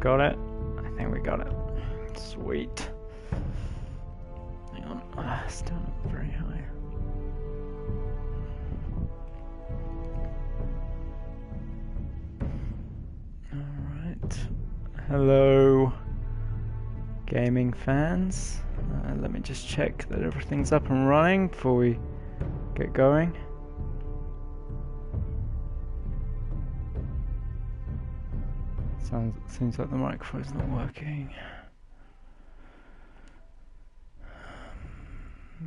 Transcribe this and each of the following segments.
got it? I think we got it. Sweet. Hang on. Still not very high. Alright. Hello, gaming fans. Let me just check that everything's up and running before we get going. Seems like the microphone's not working.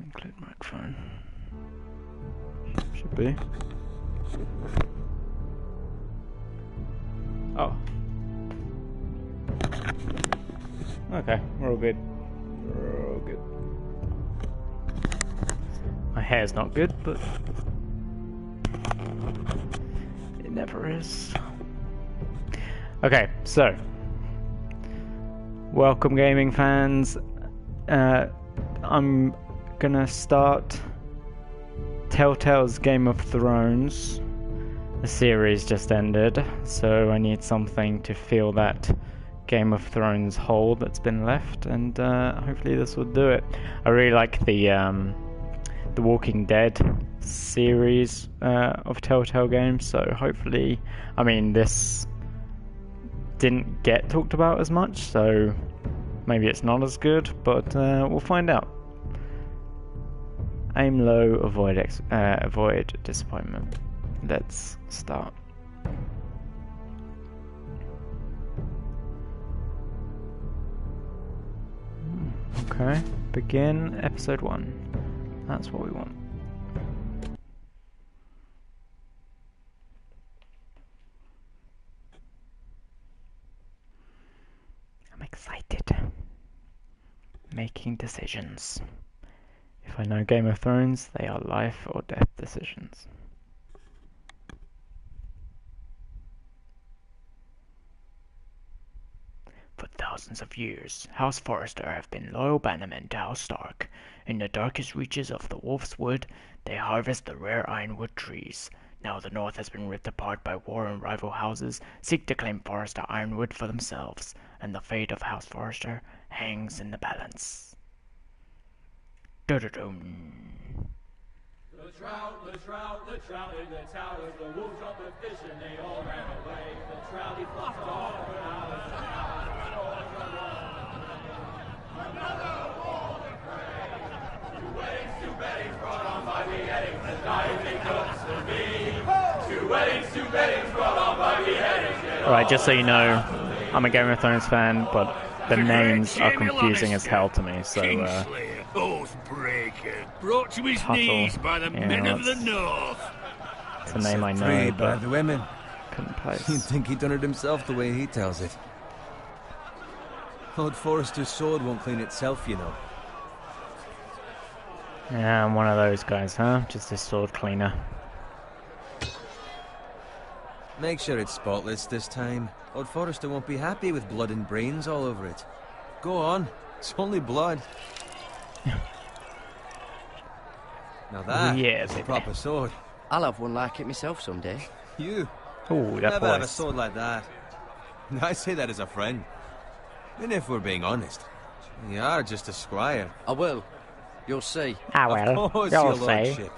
Include microphone. Should be. Oh. Okay, we're all good. We're all good. My hair's not good, but it never is. Okay, so welcome gaming fans. I'm gonna start Telltale's Game of Thrones. The series just ended, so I need something to fill that Game of Thrones hole that's been left, and hopefully this will do it. I really like the Walking Dead series of Telltale games, so hopefully, I mean, this didn't get talked about as much, so maybe it's not as good, but we'll find out. Aim low, avoid disappointment. Let's start. Okay, begin episode 1. That's what we want. I'm excited. Making decisions. If I know Game of Thrones, they are life or death decisions. For thousands of years, House Forrester have been loyal bannermen to House Stark. In the darkest reaches of the Wolf's Wood, they harvest the rare ironwood trees. Now the North has been ripped apart by war, and rival houses seek to claim Forrester ironwood for themselves, and the fate of House Forrester hangs in the balance. Dun-dun-dun. The trout in the towers, the wolves dropped the fish and they all ran away. The trout he flopped off, but out of the house. Another war to pray. 2 weddings, 2 beddings brought on by beheadings, the diving cooks for me. 2 weddings, 2 beddings brought on by beheadings. Alright, just so you know, I'm a Game of Thrones fan, but the names are confusing as hell to me, so Oathbreaker, brought to his knees by the men of the North. It's a name I know, by but the women. couldn't place. You'd think he'd done it himself the way he tells it. Lord Forrester's sword won't clean itself, you know. Yeah, I'm one of those guys, huh? Just a sword cleaner. Make sure it's spotless this time. Lord Forrester won't be happy with blood and brains all over it. Go on, it's only blood. Now that is a proper sword. I'll have one like it myself someday. You? Oh, that Never have a voice. sword like that. I say that as a friend. And if we're being honest, you are just a squire. I will. You'll see. Ah well, Of course, you'll your say. lordship.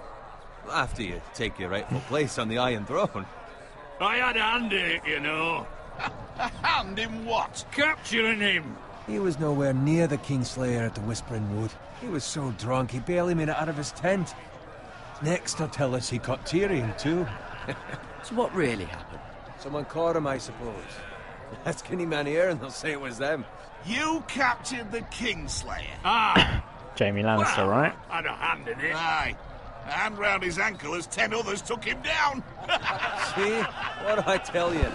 After you take your rightful place on the Iron Throne. I had a hand in it, you know. A hand in what? Capturing him. He was nowhere near the Kingslayer at the Whispering Wood. He was so drunk he barely made it out of his tent. Next he'll tell us he caught Tyrion too. So what really happened? Someone caught him, I suppose. Ask any man here and they'll say it was them. You captured the Kingslayer. Ah, Jamie Lannister, right? had a hand in it. Aye. A hand round his ankle as 10 others took him down. See? What do I tell you?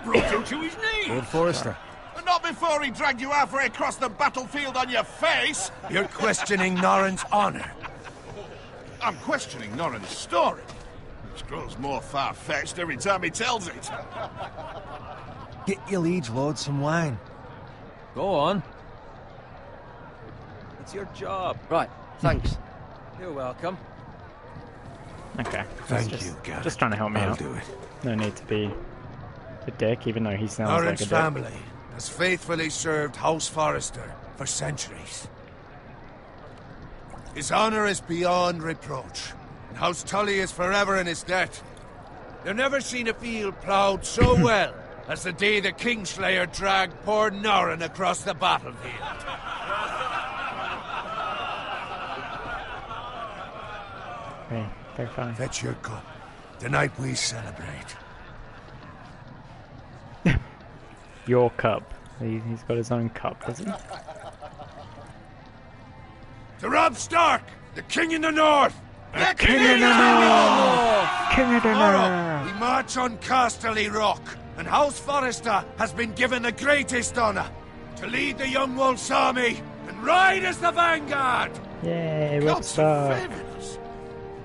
Brought him to his knees. Lord Forrester. But not before he dragged you halfway across the battlefield on your face. You're questioning Norrin's honor. I'm questioning Norrin's story, which grows more far-fetched every time he tells it. Get your liege lord some wine. Go on. It's your job. Right, thanks. You're welcome. Okay. Thank just, you, Gareth. Just trying to help me I'll out. do it. No need to be a dick, even though he sounds Norrin's like a dick. family has faithfully served House Forrester for centuries. His honor is beyond reproach, and House Tully is forever in his debt. They've never seen a field ploughed so well as the day the Kingslayer dragged poor Norrin across the battlefield. Okay, very fine. Fetch your cup. Tonight we celebrate. Your cup. He's got his own cup, does he? To Robb Stark, the King in the North! The King in the North! King of the Tomorrow, North! we march on Casterly Rock, and House Forrester has been given the greatest honor to lead the Young Wolf's army and ride as the vanguard! Yay, Robb Gods are Stark. favouring us.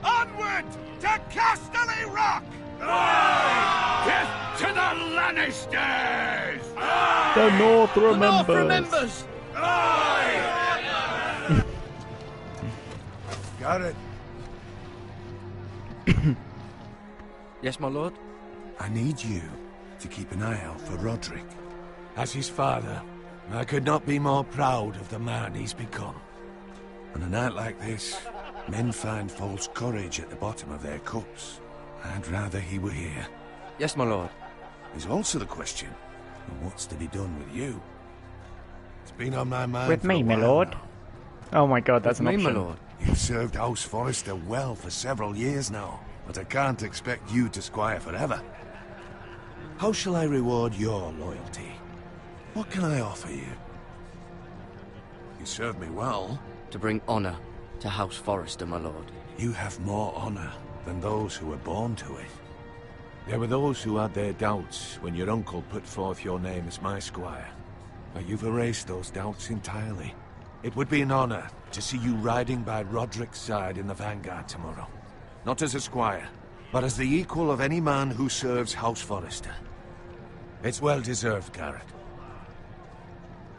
Onward to Casterly Rock! Death to the Lannisters! The North The North remembers! remembers! Got it. Yes, my lord? I need you to keep an eye out for Roderick. As his father, I could not be more proud of the man he's become. On a night like this, men find false courage at the bottom of their cups. I'd rather he were here. Yes, my lord. There's also the question of what's to be done with you. It's been on my mind With for me, a my while lord. now. Oh my god, that's With an me, option. my lord. You've served House Forrester well for several years now, but I can't expect you to squire forever. How shall I reward your loyalty? What can I offer you? You served me well. To bring honor to House Forrester, my lord. You have more honor than those who were born to it. There were those who had their doubts when your uncle put forth your name as my squire. But you've erased those doubts entirely. It would be an honor to see you riding by Roderick's side in the vanguard tomorrow. Not as a squire, but as the equal of any man who serves House Forrester. It's well deserved, Garrett.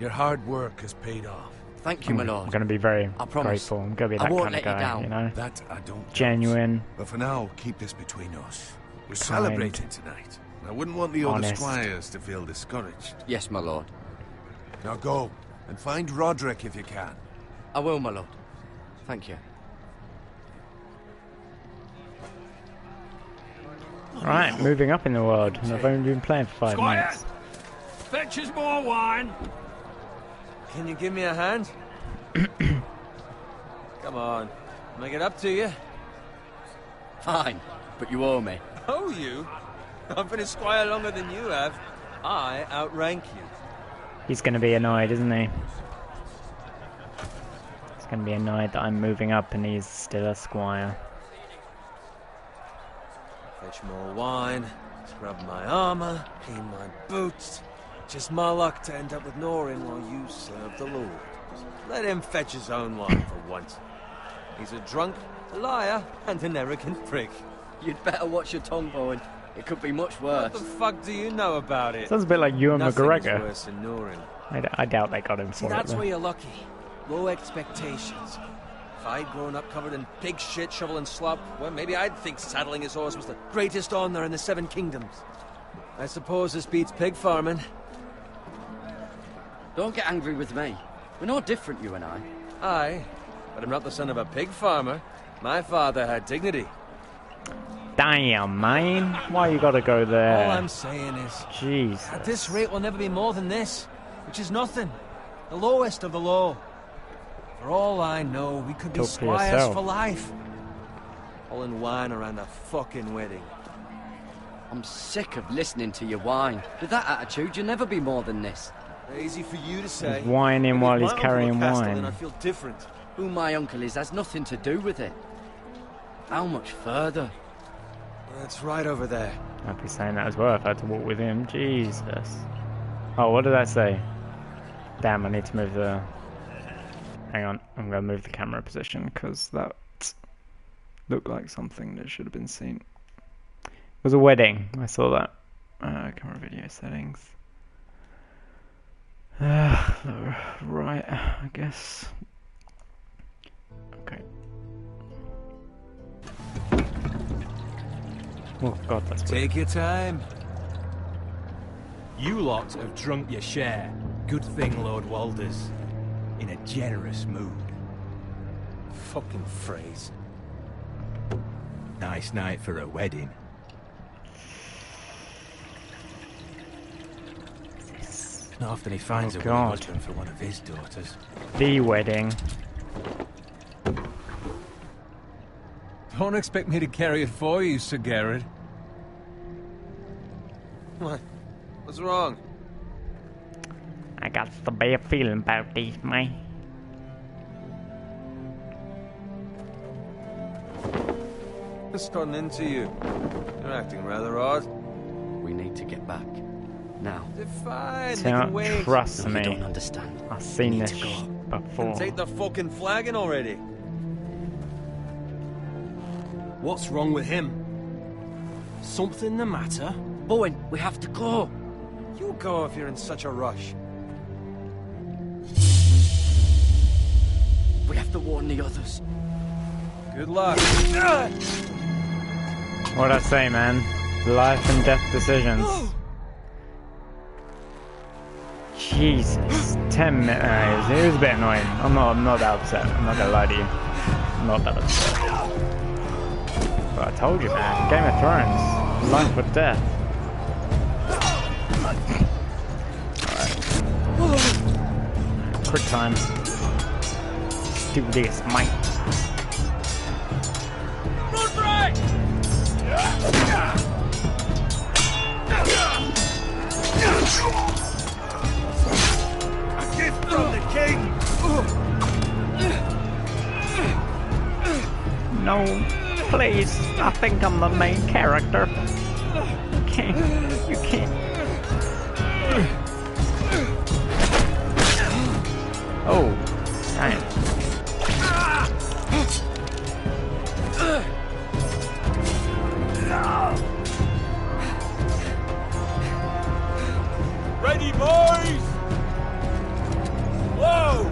Your hard work has paid off. Thank you, my I'm lord. going to be very I promise. grateful. I'm going to be I that won't kind of let you guy, down. you know? That I don't doubt. Genuine. But for now, keep this between us. We're Kind. celebrating tonight. I wouldn't want the other Honest. squires to feel discouraged. Yes, my lord. Now go, and find Roderick if you can. I will, my lord. Thank you. Right, moving up in the world. And I've only been playing for 5 Squire, minutes. fetch us more wine. Can you give me a hand? Come on. Make it up to you. Fine, but you owe me. Oh, you? I've been a squire longer than you have. I outrank you. He's going to be annoyed, isn't he? He's going to be annoyed that I'm moving up and he's still a squire. Fetch more wine, scrub my armor, clean my boots. Just my luck to end up with Norrin while you serve the Lord. Let him fetch his own wine for once. He's a drunk, a liar, and an arrogant prick. You'd better watch your tongue, Bowen. It could be much What worse. the fuck do you know about it? Sounds a bit like Ewan Nothing is McGregor. worse than Norrin. I doubt they got him See, for it. that's though. where you're lucky. Low expectations. If I'd grown up covered in pig shit, shovel and slop, well, maybe I'd think saddling his horse was the greatest honor in the Seven Kingdoms. I suppose this beats pig farming. Don't get angry with me. We're no different, you and I. Aye, but I'm not the son of a pig farmer. My father had dignity. Damn, man. Why you gotta go there? All I'm saying is, Jesus. at this rate we'll never be more than this, which is nothing. The lowest of the low. For all I know, we could be Talk for squires yourself. for life. All in wine around a fucking wedding. I'm sick of listening to your whine. With that attitude, you'll never be more than this. Easy for you to say. He's whining Maybe while if he's my uncle carrying were Castle, wine. Then I'd feel different. Who my uncle is has nothing to do with it. How much further? It's right over there. I'd be saying that as well if I had to walk with him. Jesus. Oh, what did that say? Damn, I need to move the... Hang on, I'm going to move the camera position because that looked like something that should have been seen. It was a wedding, I saw that. Camera video settings. Right, I guess. Okay. Oh god, that's weird. Take your time. You lot have drunk your share. Good thing Lord Walder's in a generous mood. Fucking phrase. Nice night for a wedding. Not often he finds a willing husband for one of his daughters. The wedding. Don't expect me to carry it for you, Sir Garrett. What? What's wrong? I got the bad feeling about these, mate. What's gotten into you? You're acting rather odd. We need to get back. Now. They're fine. So They can wait. trust No, me. you don't understand. I've seen We need this to go. before. Take the fucking flagon already. What's wrong with him? Something the matter? Bowen, we have to go. You go if you're in such a rush. We have to warn the others. Good luck. What'd I say, man? Life and death decisions. Jesus, 10 minutes. It was a bit annoying. I'm not that upset. I'm not gonna lie to you. I'm not that upset. But I told you, man. Game of Thrones. Life or death. Alright. Quick time. Let's do this, mate. Run break! A gift from the king! No, please. I think I'm the main character. You can't. You can't. Oh, damn. Ready, boys! Whoa!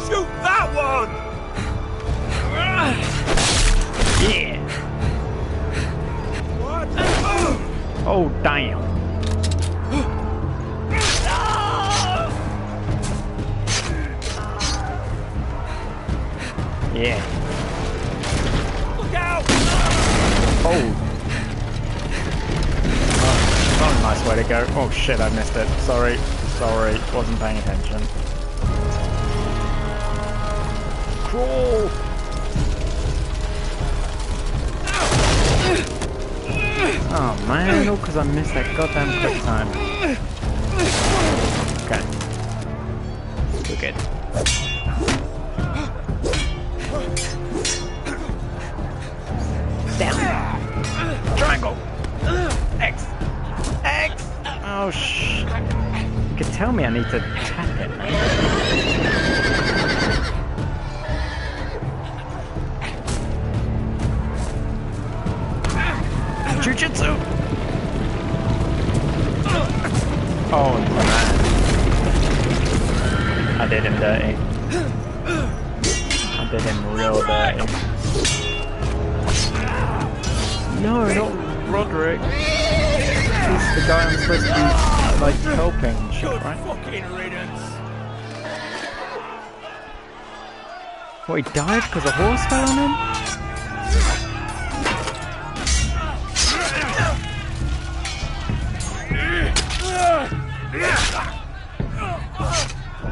Shoot that one! Yeah. What? Oh, damn. Yeah. Look out! Oh. Not a nice way to go. Oh shit, I missed it. Sorry. Sorry. Wasn't paying attention. Crawl! Oh man, all because I missed that goddamn quick time. Okay. We're good. Down. Triangle. X. X. Oh shh. You could tell me I need to tap it, man. Jiu-jitsu! Oh man. I did him dirty. I did him real dirty. No, not Roderick. He's the guy I'm supposed to be, like, helping and shit, right? Fucking riddance! What, he died because a horse fell on him?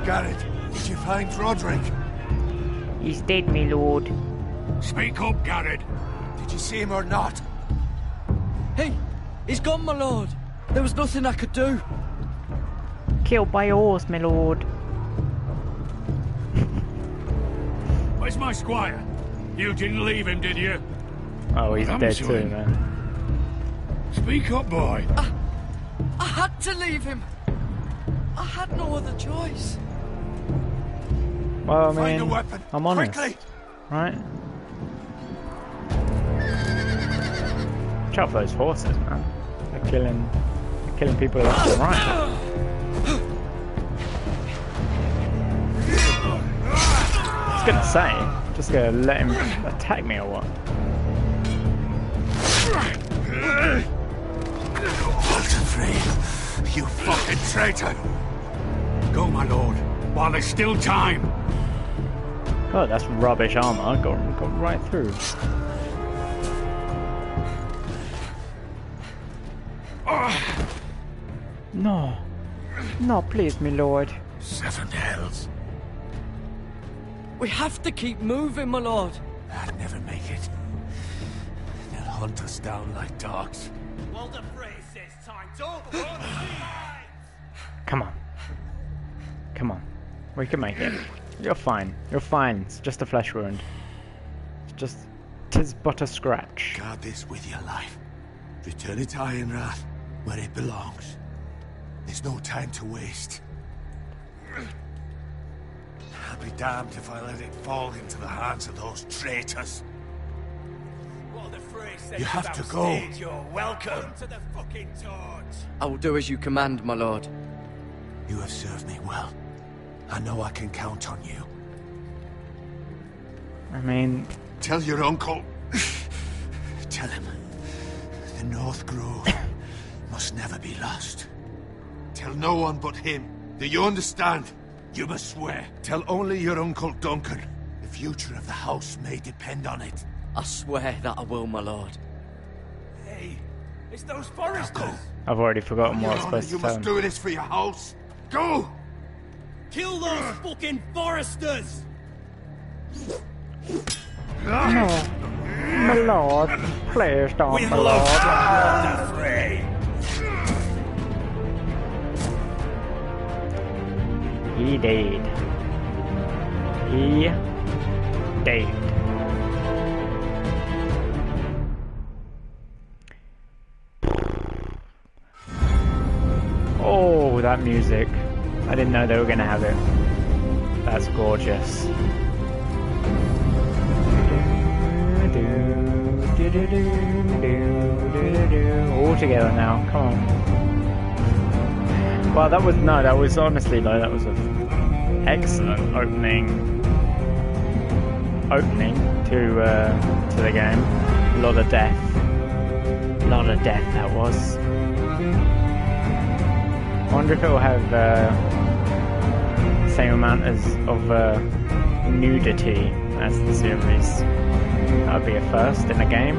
Garrett, did you find Roderick? He's dead, me lord. Speak up, Garrett. Did you see him or not? Hey, he's gone, my lord. There was nothing I could do. Killed by a horse, my lord. Where's my squire? You didn't leave him, did you? Oh, he's What dead happened to too, him? man. Speak up, boy. I had to leave him. I had no other choice. Well, I Find a mean, weapon. I'm honest, Quickly! right? Watch out for those horses, man. They're killing people left and right. I was gonna say, just gonna let him attack me or what? traitor! Go, my lord, while there's still time. Oh, that's rubbish armor. Got right through. No. No, please, my lord. 7 hells. We have to keep moving, my lord. I'd never make it. They'll hunt us down like dogs. Walder Frey says time's over. Come on. Come on. We can make it. You're fine. You're fine. It's just a flesh wound. It's just... 'tis but a scratch. Guard this with your life. Return it to Ironrath, where it belongs. There's no time to waste. I'll be damned if I let it fall into the hands of those traitors. Walder Frey says You have to go. You're welcome to the fucking torch. I will do as you command, my lord. You have served me well. I know I can count on you. I mean... Tell your uncle. Tell him. The North Grove must never be lost. Tell no one but him. Do you understand? You must swear. Tell only your Uncle Duncan. The future of the house may depend on it. I swear that I will, my lord. Hey, it's those foresters. I've already forgotten what I was Your Honor, supposed you to tell must him. do this for your house. Go! Kill those fucking foresters. No. My lord. Please don't, my lord. Walder Frey. He did. He did. Oh, that music. I didn't know they were gonna have it. That's gorgeous. All together now, come on. Well, that was honestly, though, that was an excellent opening to the game. A lot of death. A lot of death that was. I wonder if it will have same amount of nudity as the series. That would be a first in a game.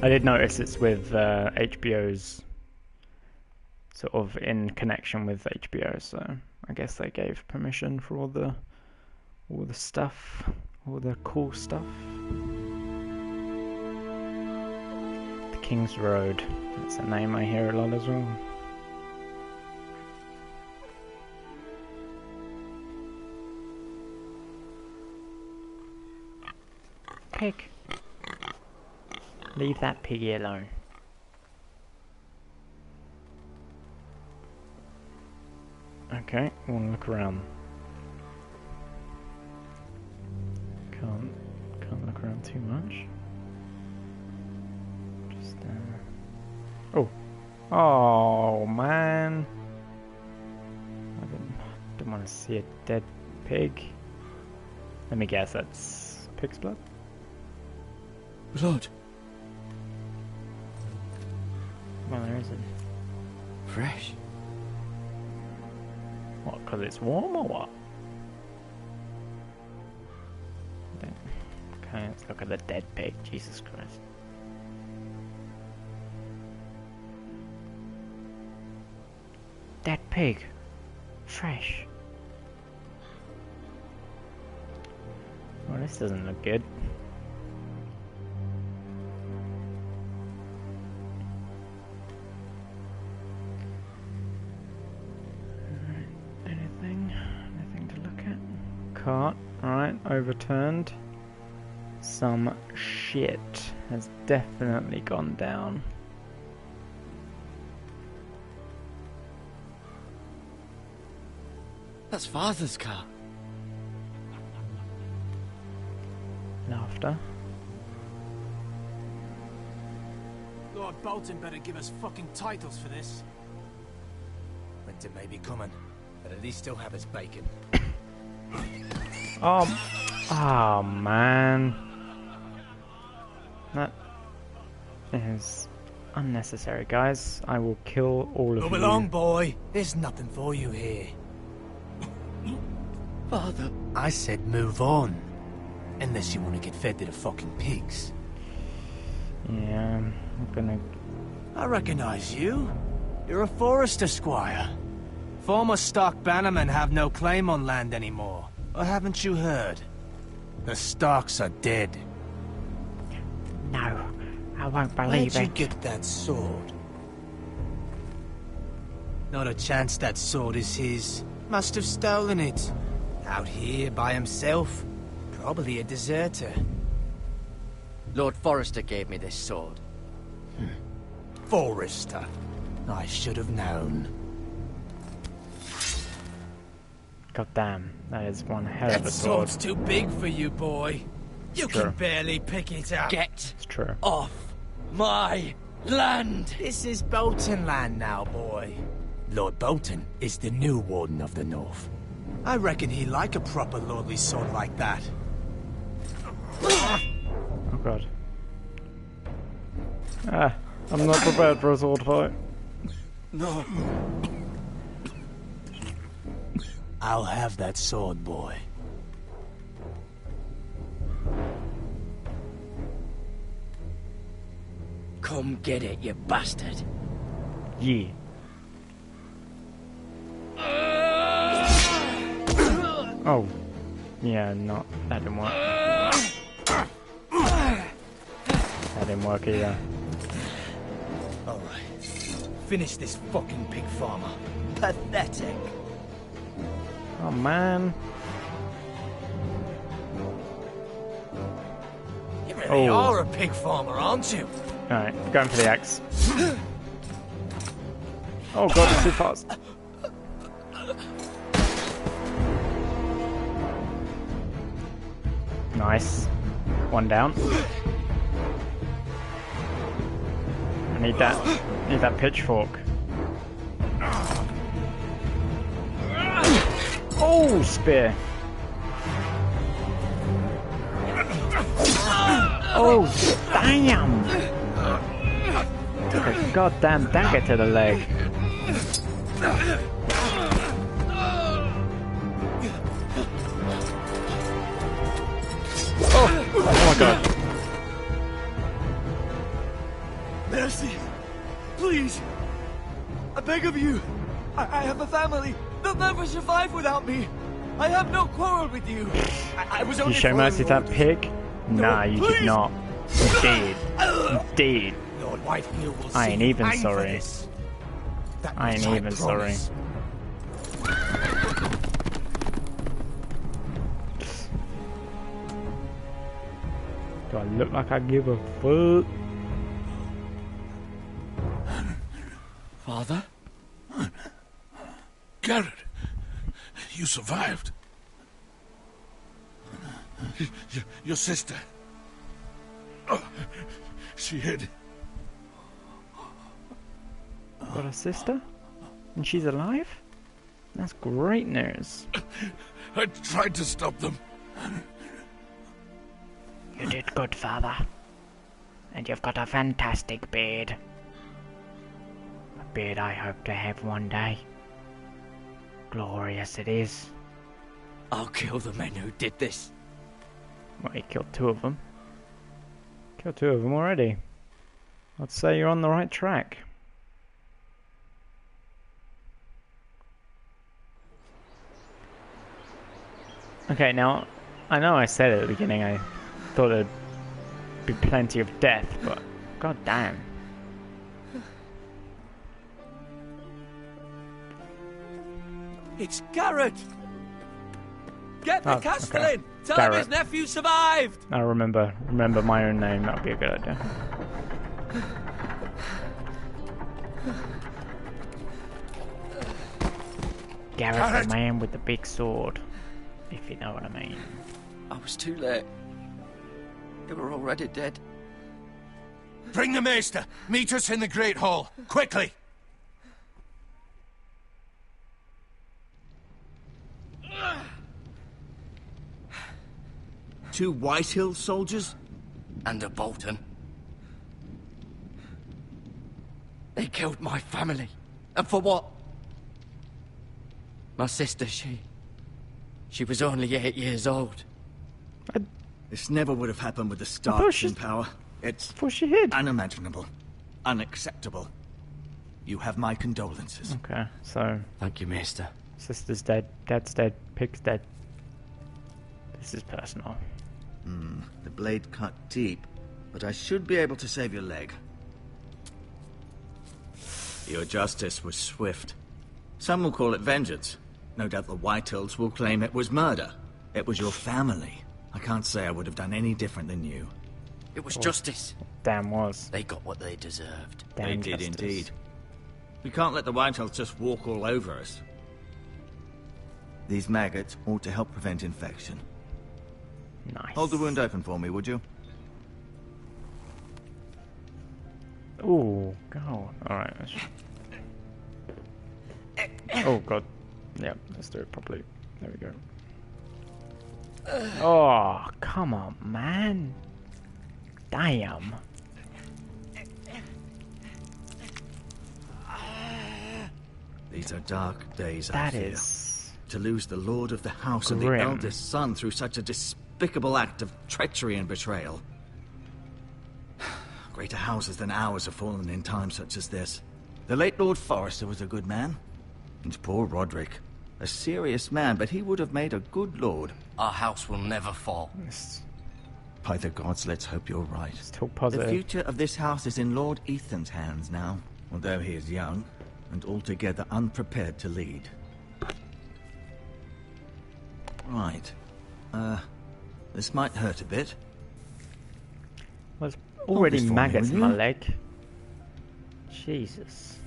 I did notice it's with HBO's sort of in connection with HBO, so I guess they gave permission for all the stuff, all the cool stuff. The King's Road, that's a name I hear a lot as well. Pig. Leave that piggy alone. Okay, wanna look around. Can't look around too much. Just oh man. I didn't want to see a dead pig. Let me guess, that's pig's blood? Lord. Well, there isn't. Fresh. What, because it's warm or what? Okay, let's look at the dead pig. Jesus Christ. Dead pig. Fresh. Well, this doesn't look good. Anything to look at? Cart, alright, overturned. Some shit has definitely gone down. That's Father's car. Laughter. Lord Bolton better give us fucking titles for this. Winter may be coming, but at least he'll have his bacon. Oh man. That is unnecessary, guys. I will kill all of you. Move along, boy. There's nothing for you here. Father. I said move on. Unless you want to get fed to the fucking pigs. Yeah, I'm gonna... I recognize you. You're a Forester squire. Former Stark bannermen have no claim on land anymore. Or haven't you heard? The Starks are dead. No, I won't believe Where'd it. you get that sword? Not a chance that sword is his. Must have stolen it. Out here by himself. Probably a deserter. Lord Forrester gave me this sword. Forester. I should have known. God damn, that is one hell of That a sword. sword's too big for you, boy. You true. can barely pick it up. Get It's true. off my land! This is Bolton land now, boy. Lord Bolton is the new Warden of the North. I reckon he'd like a proper lordly sword like that. Oh god. Ah, I'm not prepared for a sword fight. No. I'll have that sword, boy. Come get it, you bastard. Yeah. Oh. Yeah, no, that didn't work. That didn't work either. Alright. Finish this fucking pig farmer. Pathetic. Oh man. You really Oh. are a pig farmer, aren't you? Alright, going for the axe. Oh god, it's too fast. Nice. One down. I need that pitchfork. Oh, spear. Oh, damn. Took a goddamn dagger to the leg. Oh my god. Mercy! Please! I beg of you! I have a family! They'll never survive without me! I have no quarrel with you! I was You only show mercy to that following pig? Nah, you please. did not. You did. You did. Lord Whitehill will I see ain't you even hang for sorry. this. That I ain't much even sorry. promise. Do I look like I give a fuck? Father? Garrett, you survived. Your sister. Oh, she hid. Got a sister? And she's alive? That's great news. I tried to stop them. You did good, father. And you've got a fantastic beard. A beard I hope to have one day. Glorious it is. I'll kill the men who did this. Well, you killed two of them. Killed two of them already. I'd say you're on the right track. Okay, now, I know I said at the beginning I thought there'd be plenty of death, but god damn. It's Garrett! Get the Oh, Castellan! okay. Tell him Garrett. his nephew survived! I remember my own name, that would be a good idea. Garrett, the man with the big sword, if you know what I mean. I was too late. They were already dead. Bring the Maester. Meet us in the Great Hall. Quickly. Two Whitehill soldiers? And a Bolton. They killed my family. And for what? My sister, she was only 8 years old. This never would have happened with the Starks in power. It's unimaginable. Unacceptable. You have my condolences. Okay, so... Thank you, Maester. Sister's dead, dad's dead, pig's dead. This is personal. The blade cut deep, but I should be able to save your leg. Your justice was swift. Some will call it vengeance. No doubt the Whitehills will claim it was murder. It was your family. I can't say I would have done any different than you. It was justice. Damn was. They got what they deserved. They did indeed. We can't let the Whitehills just walk all over us. These maggots ought to help prevent infection. Nice. Hold the wound open for me, would you? Ooh, go. Alright. Oh god. Yep, let's do it properly. There we go. Oh, come on, man. Damn. These are dark days, I That fear. is... To lose the lord of the house and the grim. eldest son through such a despicable act of treachery and betrayal. Greater houses than ours have fallen in times such as this. The late Lord Forrester was a good man. And poor Roderick. A serious man, but he would have made a good lord. Our house will never fall. By the gods, let's hope you're right. Let's talk positive. The future of this house is in Lord Ethan's hands now, although he is young and altogether unprepared to lead. Right. This might hurt a bit. There's already this for me, maggots will in my you? leg. Jesus.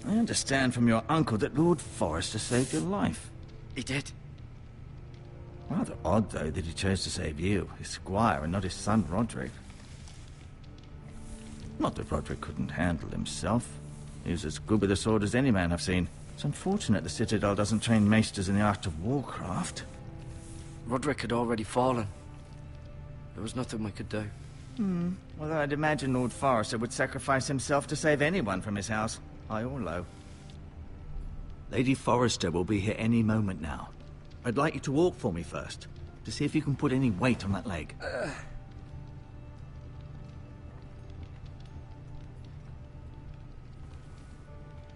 I understand from your uncle that Lord Forrester saved your life. He did. Rather odd, though, that he chose to save you, his squire, and not his son Roderick. Not that Roderick couldn't handle himself. He was as good with a sword as any man I've seen. It's unfortunate the Citadel doesn't train maesters in the art of warcraft. Roderick had already fallen. There was nothing we could do. Although I'd imagine Lord Forrester would sacrifice himself to save anyone from his house, high or low. Lady Forrester will be here any moment now. I'd like you to walk for me first, to see if you can put any weight on that leg.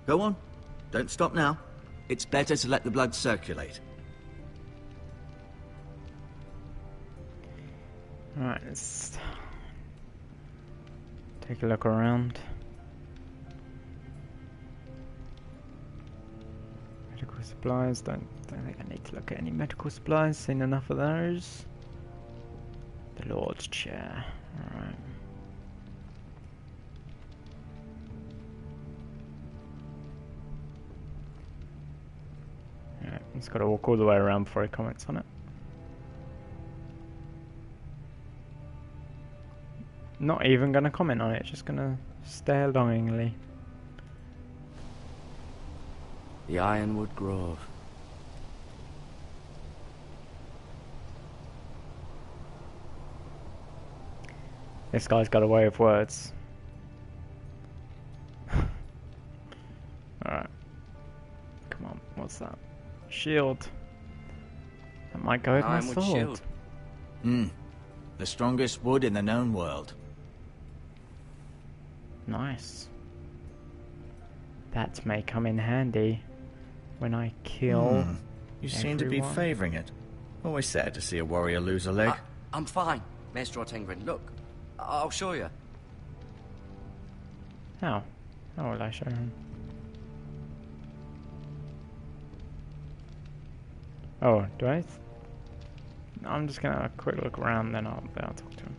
Go on. Don't stop now. It's better to let the blood circulate. Alright, let's take a look around. Medical supplies, don't think I need to look at any medical supplies, seen enough of those. The Lord's chair, alright. Yeah, he's got to walk all the way around before he comments on it. Not even going to comment on it, just going to stare longingly. The Ironwood Grove. This guy's got a way of words. Alright. Come on, what's that? Shield. That might go with my Ironwood sword. shield. The strongest wood in the known world. Nice. That may come in handy when I kill You seem to be everyone. favouring it. Always sad to see a warrior lose a leg. I'm fine, Maester Ortengrin. Look, I'll show you. How? How will I show him? Oh, do I? I'm just gonna have a quick look around, then I'll talk to him.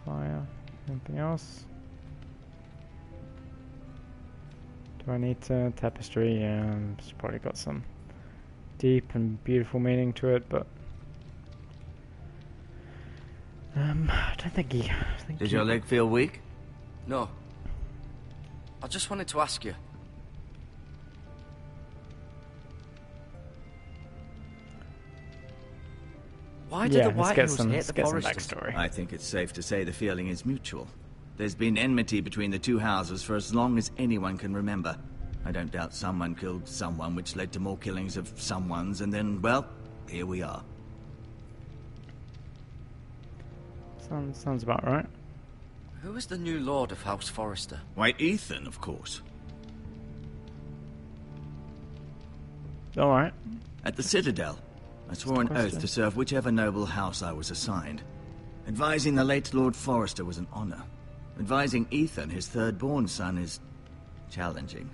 Fire. Anything else? Do I need to tapestry? Yeah, it's probably got some deep and beautiful meaning to it, but I don't think he... Did your leg feel weak? No. I just wanted to ask you. Why did the White Hills hate the Foresters? I think it's safe to say the feeling is mutual. There's been enmity between the two houses for as long as anyone can remember. I don't doubt someone killed someone, which led to more killings of someones, and then, well, here we are. Sounds about right. Who is the new Lord of House Forrester? White Ethan, of course. Alright. At the Citadel, I swore an oath to serve whichever noble house I was assigned. Advising the late Lord Forrester was an honor. Advising Ethan, his third-born son, is challenging.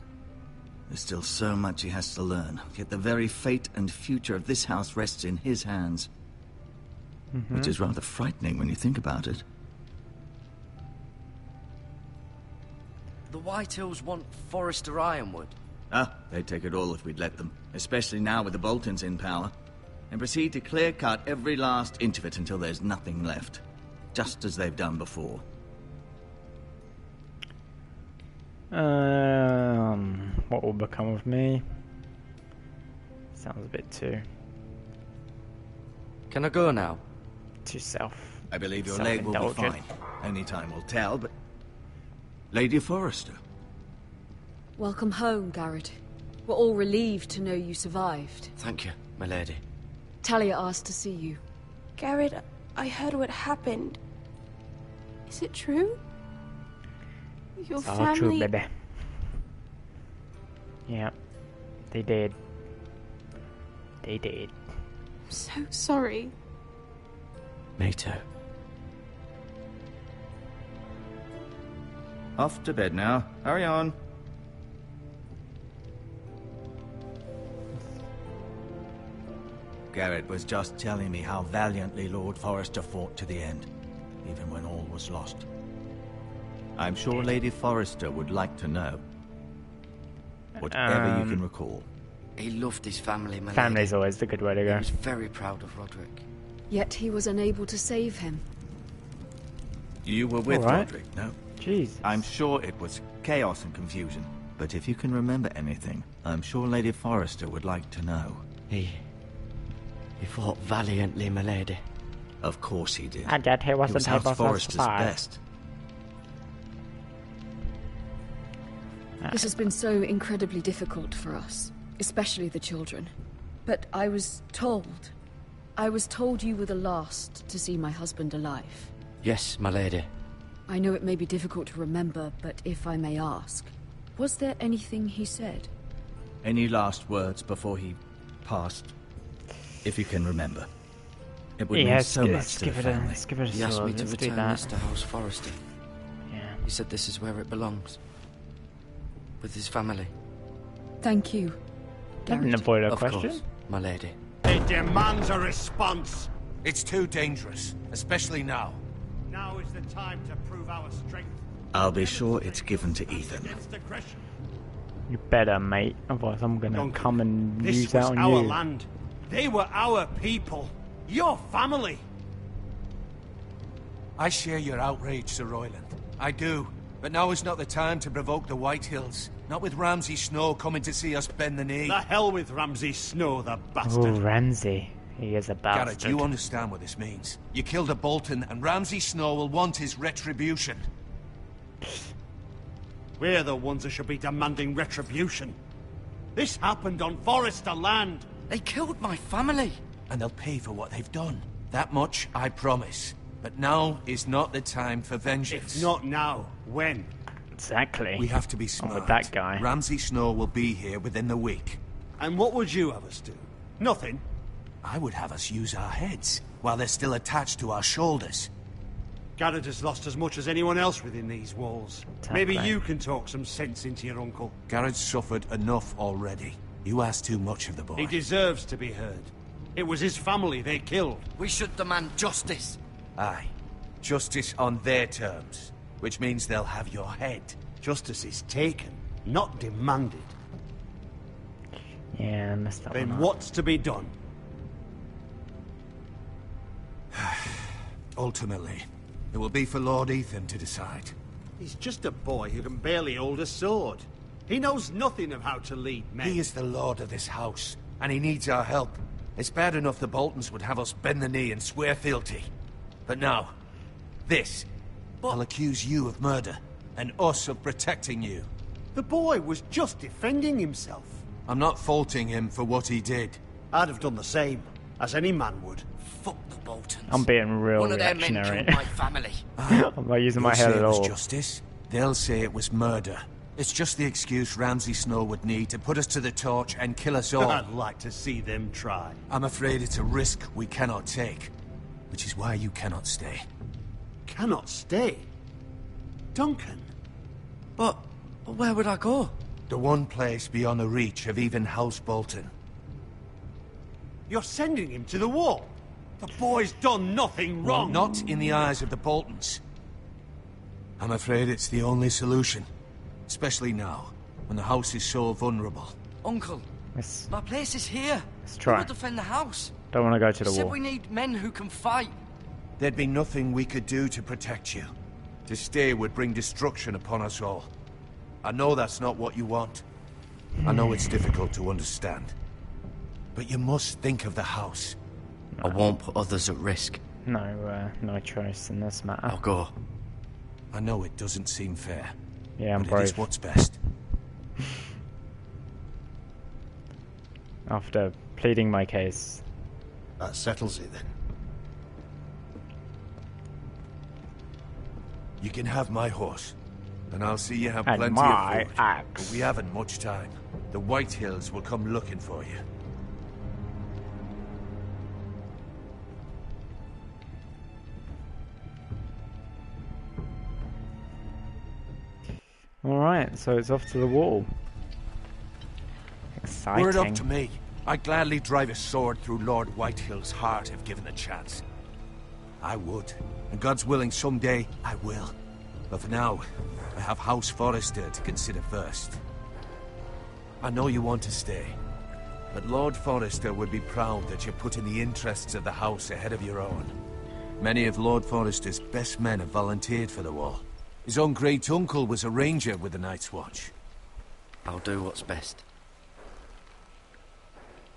There's still so much he has to learn, yet the very fate and future of this house rests in his hands. Which is rather frightening when you think about it. The White Hills want Forrester Ironwood. Ah, they'd take it all if we'd let them. Especially now with the Boltons in power. And proceed to clear-cut every last inch of it until there's nothing left. Just as they've done before. What will become of me? Sounds a bit too... Can I go now? Too self... I believe your leg will be fine. Only time will tell, but... Lady Forrester. Welcome home, Garrett. We're all relieved to know you survived. Thank you, my lady. Talia asked to see you. Garrett, I heard what happened. Is it true? Your it's all family... true, baby. Yeah, they did. They did. I'm so sorry. Me too. Off to bed now. Hurry on. Garrett was just telling me how valiantly Lord Forrester fought to the end, even when all was lost. I'm sure Lady Forrester would like to know. Whatever you can recall. He loved his family, my Family's lady. always the good way to go. He was very proud of Roderick. Yet he was unable to save him. You were with Roderick, no? Jesus. I'm sure it was chaos and confusion. But if you can remember anything, I'm sure Lady Forrester would like to know. He fought valiantly, my lady. Of course he did. And yet he wasn't House able to Forrester's survive. best. This has been so incredibly difficult for us, especially the children. But I was told you were the last to see my husband alive. Yes, my lady. I know it may be difficult to remember, but if I may ask, was there anything he said? Any last words before he passed? If you can remember. It would mean so much to the family. Let's give it a He asked sword. me to Let's do return that. this to House Forrester. Yeah. He said this is where it belongs. With his family. Thank you, I didn't Garrett. avoid a Of question. course, my lady. It demands a response. It's too dangerous, especially now. Now is the time to prove our strength. I'll be sure it's given to Ethan. Against aggression. You better, mate. Otherwise, I'm gonna Duncan, come and this use was out on our you. land. They were our people. Your family. I share your outrage, Sir Royland. I do. But now is not the time to provoke the White Hills. Not with Ramsay Snow coming to see us bend the knee. The hell with Ramsay Snow, the Oh, bastard. Ramsay. He is a bastard. Garrett, you understand what this means. You killed a Bolton, and Ramsay Snow will want his retribution. We're the ones that should be demanding retribution. This happened on Forrester land. They killed my family. And they'll pay for what they've done. That much I promise. But now is not the time for vengeance. If not now, when? Exactly. We have to be I'm smart. with that guy. Ramsay Snow will be here within the week. And what would you have us do? Nothing. I would have us use our heads, while they're still attached to our shoulders. Garrett has lost as much as anyone else within these walls. Exactly. Maybe you can talk some sense into your uncle. Garrett's suffered enough already. You ask too much of the boy. He deserves to be heard. It was his family they killed. We should demand justice. Aye. Justice on their terms, which means they'll have your head. Justice is taken, not demanded. Yeah, I messed that one Then up. what's to be done? Ultimately, it will be for Lord Ethan to decide. He's just a boy who can barely hold a sword. He knows nothing of how to lead men. He is the lord of this house, and he needs our help. It's bad enough the Boltons would have us bend the knee and swear fealty. But now, this. I'll accuse you of murder, and us of protecting you. The boy was just defending himself. I'm not faulting him for what he did. I'd have done the same, as any man would. Fuck the Boltons. I'm being real One of their men reactionary. killed my family. I'm not using my You'll head say at it was all. justice. They'll say it was murder. It's just the excuse Ramsay Snow would need to put us to the torch and kill us all. I'd like to see them try. I'm afraid it's a risk we cannot take, which is why you cannot stay. Cannot stay? Duncan? But where would I go? The one place beyond the reach of even House Bolton. You're sending him to the wall? The boy's done nothing Well, wrong. not in the eyes of the Boltons. I'm afraid it's the only solution. Especially now, when the house is so vulnerable. Uncle, Let's my place is here. try. Who will defend the house? Don't want to go to You the said wall. we need men who can fight. There'd be nothing we could do to protect you. To stay would bring destruction upon us all. I know that's not what you want. I know it's difficult to understand. But you must think of the house. I won't put others at risk. No choice in this matter. I'll go. I know it doesn't seem fair. Yeah, I'm but it is brave. what's best. After pleading my case. That settles it then. You can have my horse. And I'll see you have And plenty my of food. axe. But we haven't much time. The White Hills will come looking for you. Alright, so it's off to the wall. Exciting. Were it up to me, I'd gladly drive a sword through Lord Whitehill's heart if given the chance. I would. And God's willing, someday I will. But for now, I have House Forrester to consider first. I know you want to stay, but Lord Forrester would be proud that you're putting the interests of the house ahead of your own. Many of Lord Forrester's best men have volunteered for the war. His own great-uncle was a ranger with the Night's Watch. I'll do what's best.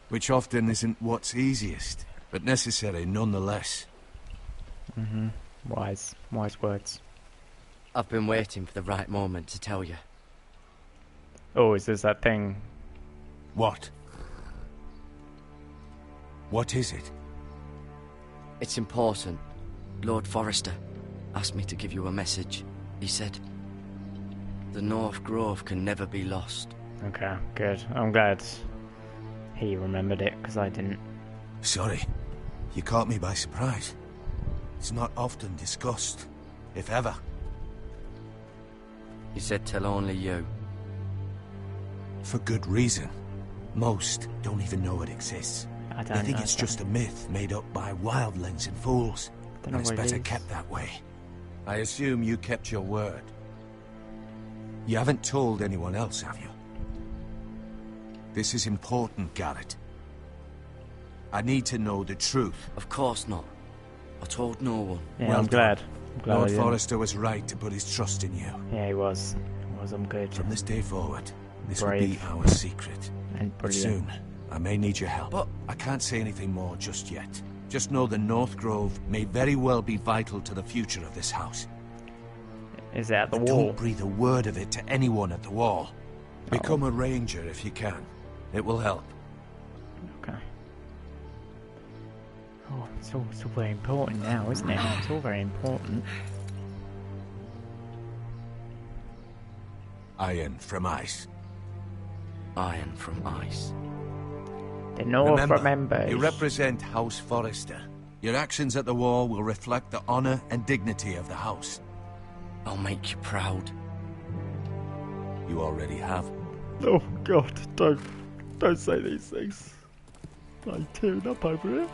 Which often isn't what's easiest, but necessary nonetheless. Wise words. I've been waiting for the right moment to tell you. Oh, is this that thing? What? What is it? It's important. Lord Forrester asked me to give you a message. He said, the North Grove can never be lost. Okay, good. I'm glad he remembered it, because I didn't. Sorry. You caught me by surprise. It's not often discussed, if ever. He said tell only you. For good reason. Most don't even know it exists. I They don't think know it's that. just a myth made up by wildlings and fools. Don't And know it's what it better is. kept that way. I assume you kept your word. You haven't told anyone else, have you? This is important, Garrett. I need to know the truth. Of course not. I told no one. Yeah, Well I'm done. glad. I'm glad I Lord didn't. Forrester was right to put his trust in you. Yeah, he was. I'm good. From this day forward, this will Brave. be our secret. And But brilliant. soon, I may need your help. But- I can't say anything more just yet. Just know the North Grove may very well be vital to the future of this house. Is it at the And wall? don't breathe a word of it to anyone at the wall. Become a ranger if you can. It will help. Okay. Oh, it's all very important now, isn't it? It's all very important. Iron from ice. Iron from ice. The North Remember, remembers. you represent House Forrester. Your actions at the wall will reflect the honor and dignity of the house. I'll make you proud. You already have. Oh God! Don't say these things. I'm tearing up over it.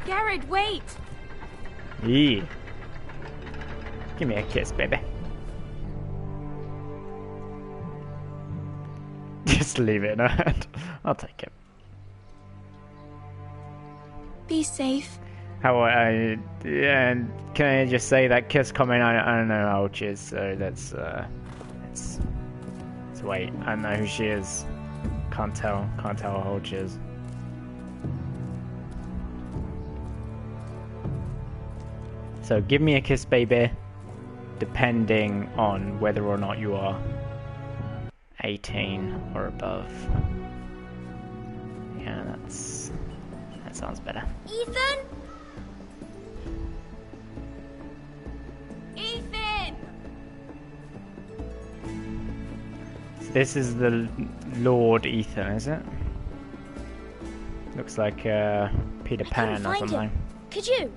Garrett, wait! Yeah. Give me a kiss, baby. Just leave it. I'll take it. Be safe. Yeah, can I just say that kiss comment? I don't know how old she is, so let's wait. I don't know who she is. Can't tell how old she is. So give me a kiss, baby, depending on whether or not you are 18 or above. Yeah, that sounds better. Ethan? Ethan! So this is the Lord Ethan, is it? Looks like Peter Pan or something. Could you?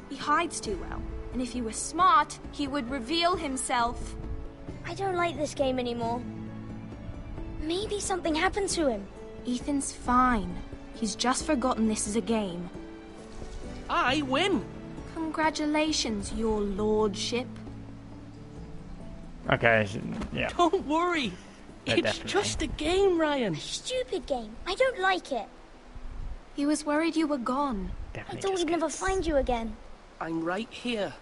He hides too well, and if he were smart, he would reveal himself. I don't like this game anymore. Maybe something happened to him. Ethan's fine. He's just forgotten this is a game. I win! Congratulations, your lordship. Okay, yeah. Don't worry. Yeah, It's definitely. just a game, Ryan. Stupid game. I don't like it. He was worried you were gone. I thought we'd never find you again. I'm right here.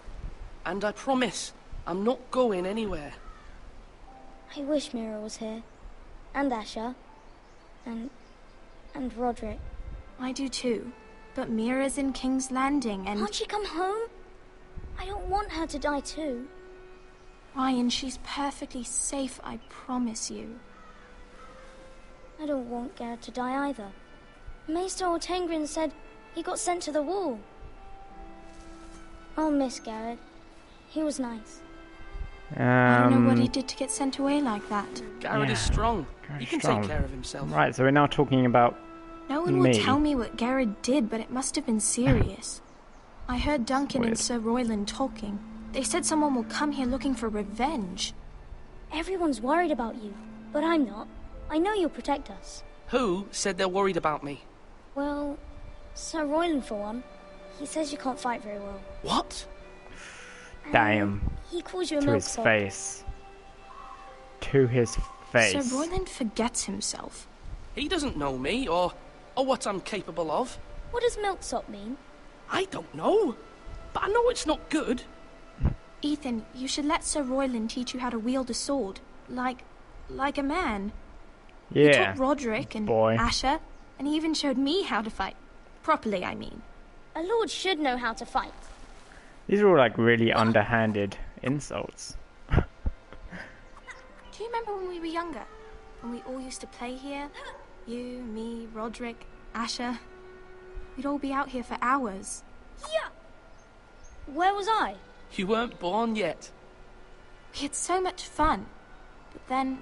And I promise, I'm not going anywhere. I wish Mira was here. And Asher. And Roderick. I do too. But Mira's in King's Landing and... Can't she come home? I don't want her to die too. Ryan, she's perfectly safe, I promise you. I don't want Garrett to die either. Maester Ortengrin said he got sent to the wall. I'll miss Garrett. He was nice. I don't know what he did to get sent away like that. Garrett is strong. He can strong. take care of himself. Right, so we're now talking about No one will tell me what Garrett did, but it must have been serious. I heard Duncan and Sir Royland talking. They said someone will come here looking for revenge. Everyone's worried about you, but I'm not. I know you'll protect us. Who said they're worried about me? Well, Sir Royland for one. He says you can't fight very well. What? Damn. He calls you a To his milksop. face. To his face. Sir Royland forgets himself. He doesn't know me, or what I'm capable of. What does milksop mean? I don't know. But I know it's not good. Ethan, you should let Sir Royland teach you how to wield a sword. Like a man. He Yeah. taught Roderick and boy. Asher, and he even showed me how to fight. Properly, I mean. A lord should know how to fight. These are all like really underhanded insults. Do you remember when we were younger? When we all used to play here? You, me, Roderick, Asher. We'd all be out here for hours. Yeah. Where was I? You weren't born yet. We had so much fun. But then,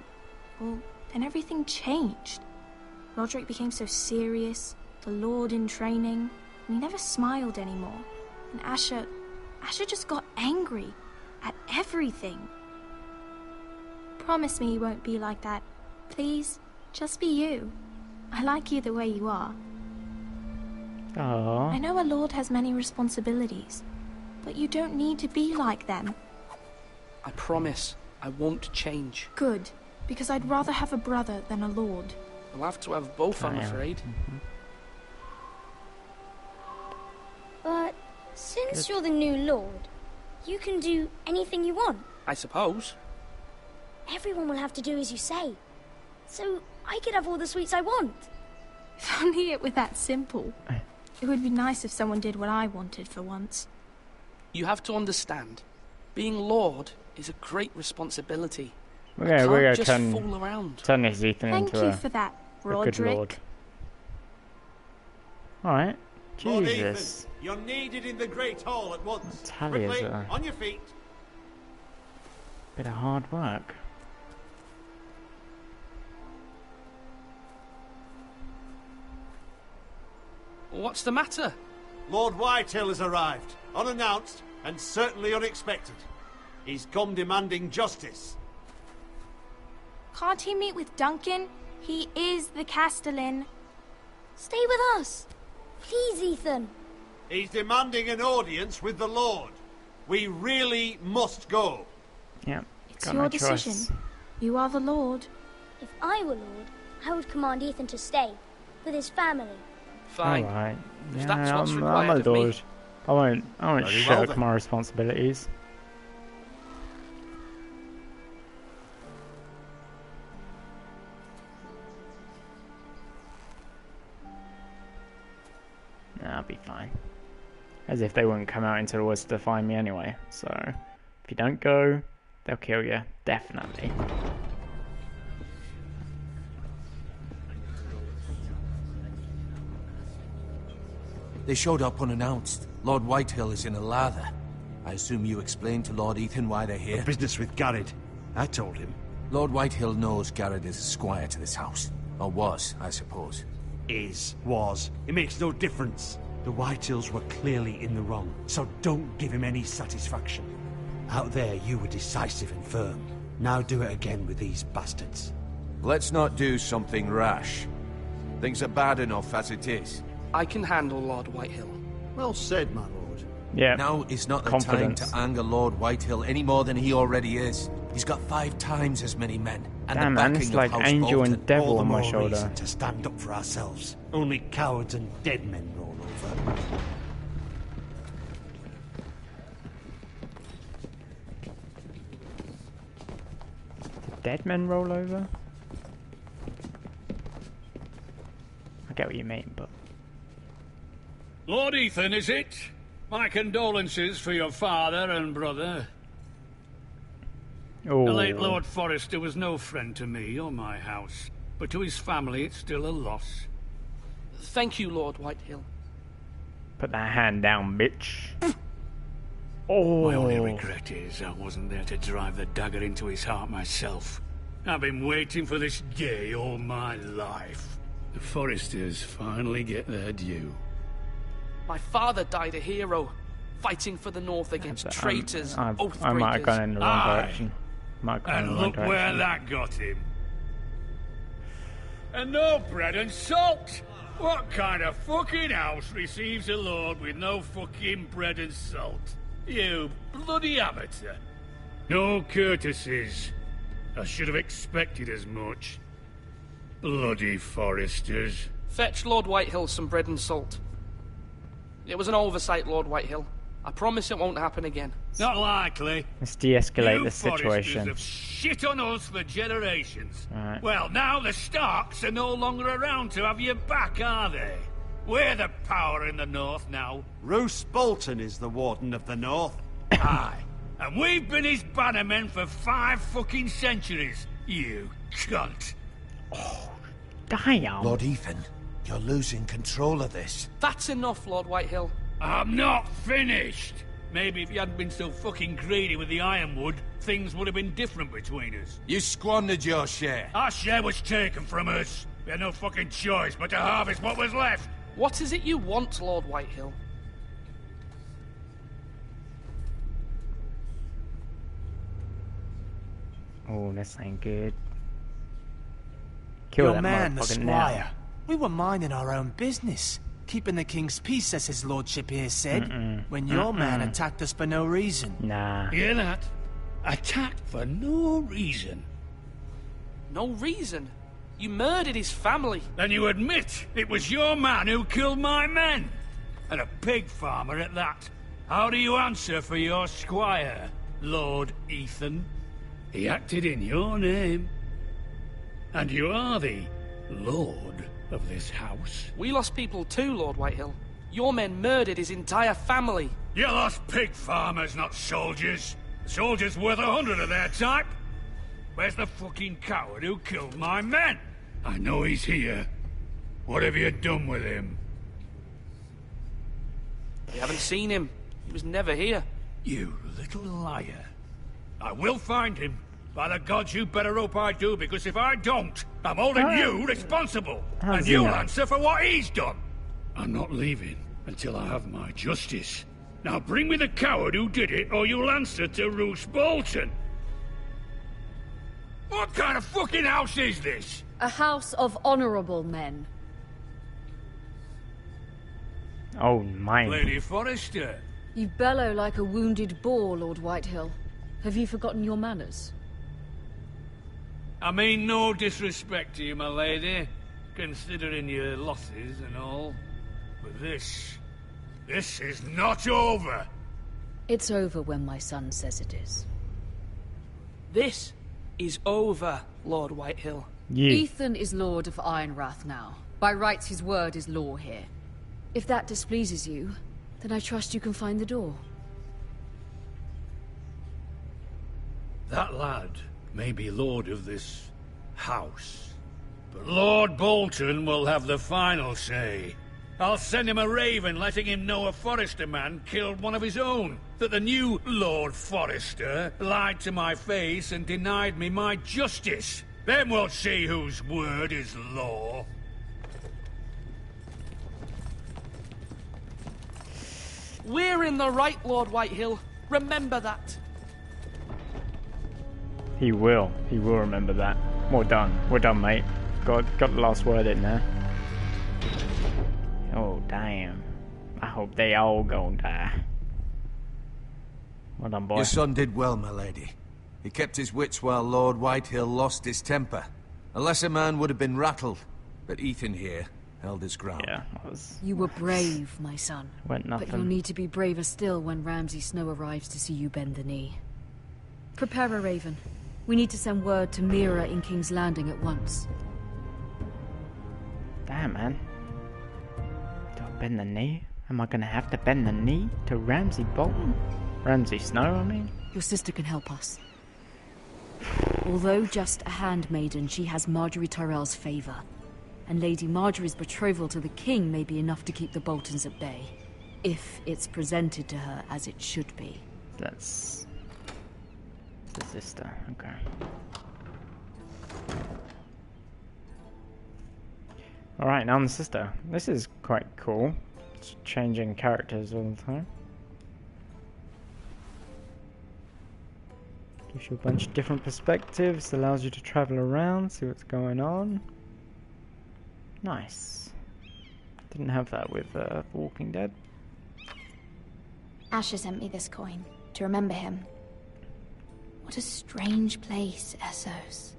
well, then everything changed. Roderick became so serious, the Lord in training, and he never smiled anymore. And Asher just got angry at everything. Promise me you won't be like that. Please, just be you. I like you the way you are. Aww. I know a lord has many responsibilities, but you don't need to be like them. I promise I won't change. Good, because I'd rather have a brother than a lord. We'll have to have both, I'm Damn. afraid. But since you're the new lord, you can do anything you want. I suppose. Everyone will have to do as you say. So I could have all the sweets I want. If only it were that simple. It would be nice if someone did what I wanted for once. You have to understand, being Lord is a great responsibility. We're I gonna can't just turn fool around. this Ethan Thank into you a for that, good Roderick. lord. Alright. Lord Jesus. Ethan, you're needed in the Great Hall at once. Tally is Quickly, a- on your feet. Bit of hard work. What's the matter? Lord Whitehill has arrived, unannounced and certainly unexpected. He's come demanding justice. Can't he meet with Duncan? He is the Castellan. Stay with us. Please, Ethan. He's demanding an audience with the Lord. We really must go. Yeah. It's got your no decision. choice. You are the Lord. If I were Lord, I would command Ethan to stay with his family. Fine. Alright. If Yeah, that's what's I'm required a of me. lord. I won't Very well shirk then. my responsibilities. Nah, I'll be fine. As if they wouldn't come out into the woods to find me anyway. So, if you don't go, they'll kill you. Definitely. They showed up unannounced. Lord Whitehill is in a lather. I assume you explained to Lord Ethan why they're here? Business with Garrett. I told him. Lord Whitehill knows Garrett is a squire to this house. Or was, I suppose. Was. It makes no difference. The Whitehills were clearly in the wrong, so don't give him any satisfaction. Out there, you were decisive and firm. Now do it again with these bastards. Let's not do something rash. Things are bad enough as it is. I can handle Lord Whitehill. Well said, my lord. Yeah. Now is not the Confidence. time to anger Lord Whitehill any more than he already is. He's got 5 times as many men. And Damn, the man, backing it's like of House Angel Bolton. and Devil All the on my more shoulder. reason to stand up for ourselves. Only cowards and dead men roll over. Did dead men roll over? I get what you mean, but... Lord Ethan, is it? My condolences for your father and brother. Oh. The late Lord Forrester was no friend to me or my house, but to his family it's still a loss. Thank you, Lord Whitehill. Put that hand down, bitch. Oh. My only regret is I wasn't there to drive the dagger into his heart myself. I've been waiting for this day all my life. The Forresters finally get their due. My father died a hero, fighting for the North against traitors, oath-breakers. I might have gone in the wrong Aye. direction. Might have gone in And the wrong look where direction. that got him. And no bread and salt! What kind of fucking house receives a lord with no fucking bread and salt? You bloody amateur. No courtesies. I should have expected as much. Bloody Forresters. Fetch Lord Whitehill some bread and salt. It was an oversight, Lord Whitehill. I promise it won't happen again. Not likely. Let's de-escalate You this Forresters situation. have shit on us for generations. Right. Well, now the Starks are no longer around to have you back, are they? We're the power in the North now. Roose Bolton is the Warden of the North. Aye. And we've been his bannermen for 5 fucking centuries. You cunt. Damn. Lord Ethan, you're losing control of this. That's enough, Lord Whitehill. I'm not finished. Maybe if you hadn't been so fucking greedy with the ironwood, things would have been different between us. You squandered your share. Our share was taken from us. We had no fucking choice but to harvest what was left. What is it you want, Lord Whitehill? Oh, this ain't good. Kill Your that man, the motherfucker squire. now. We were minding our own business. Keeping the king's peace, as his lordship here said. When your man attacked us for no reason. Nah. Hear that? Attacked for no reason. No reason? You murdered his family. Then you admit it was your man who killed my men. And a pig farmer at that. How do you answer for your squire, Lord Ethan? He acted in your name. And you are the lord of this house. We lost people too, Lord Whitehill. Your men murdered his entire family. You lost pig farmers, not soldiers. Soldiers worth 100 of their type. Where's the fucking coward who killed my men? I know he's here. What have you done with him? We haven't seen him. He was never here. You little liar. I will find him. By the gods, you better hope I do, because if I don't, I'm holding you responsible. And you'll answer for what he's done. I'm not leaving until I have my justice. Now bring me the coward who did it, or you'll answer to Roose Bolton. What kind of fucking house is this? A house of honorable men. Oh, mine. Lady Forrester. You bellow like a wounded boar, Lord Whitehill. Have you forgotten your manners? I mean no disrespect to you, my lady, considering your losses and all. But this is not over. It's over when my son says it is. This is over, Lord Whitehill. Yeah. Ethan is Lord of Ironrath now. By rights, his word is law here. If that displeases you, then I trust you can find the door. That lad may be lord of this house, but Lord Bolton will have the final say. I'll send him a raven letting him know a Forrester man killed one of his own, that the new Lord Forrester lied to my face and denied me my justice. Then we'll see whose word is law. We're in the right, Lord Whitehill. Remember that. He will remember that. We're done, mate. Got the last word in there. Oh, damn. I hope they all gonna die. Well done, boy. Your son did well, my lady. He kept his wits while Lord Whitehill lost his temper. A lesser man would have been rattled, but Ethan here held his ground. Yeah, You were brave, my son. Went nothing. But you'll need to be braver still when Ramsay Snow arrives to see you bend the knee. Prepare a raven. We need to send word to Mira in King's Landing at once. Damn, man. Do I bend the knee? Am I gonna have to bend the knee to Ramsay Bolton? Ramsay Snow, I mean? Your sister can help us. Although just a handmaiden, she has Marjorie Tyrell's favor. And Lady Marjorie's betrothal to the king may be enough to keep the Boltons at bay. If it's presented to her as it should be. That's the sister, okay. Alright, now I'm the sister. This is quite cool. It's changing characters all the time. Gives you a bunch of different perspectives, allows you to travel around, see what's going on. Nice. Didn't have that with The Walking Dead. Asher sent me this coin to remember him. What a strange place, Essos.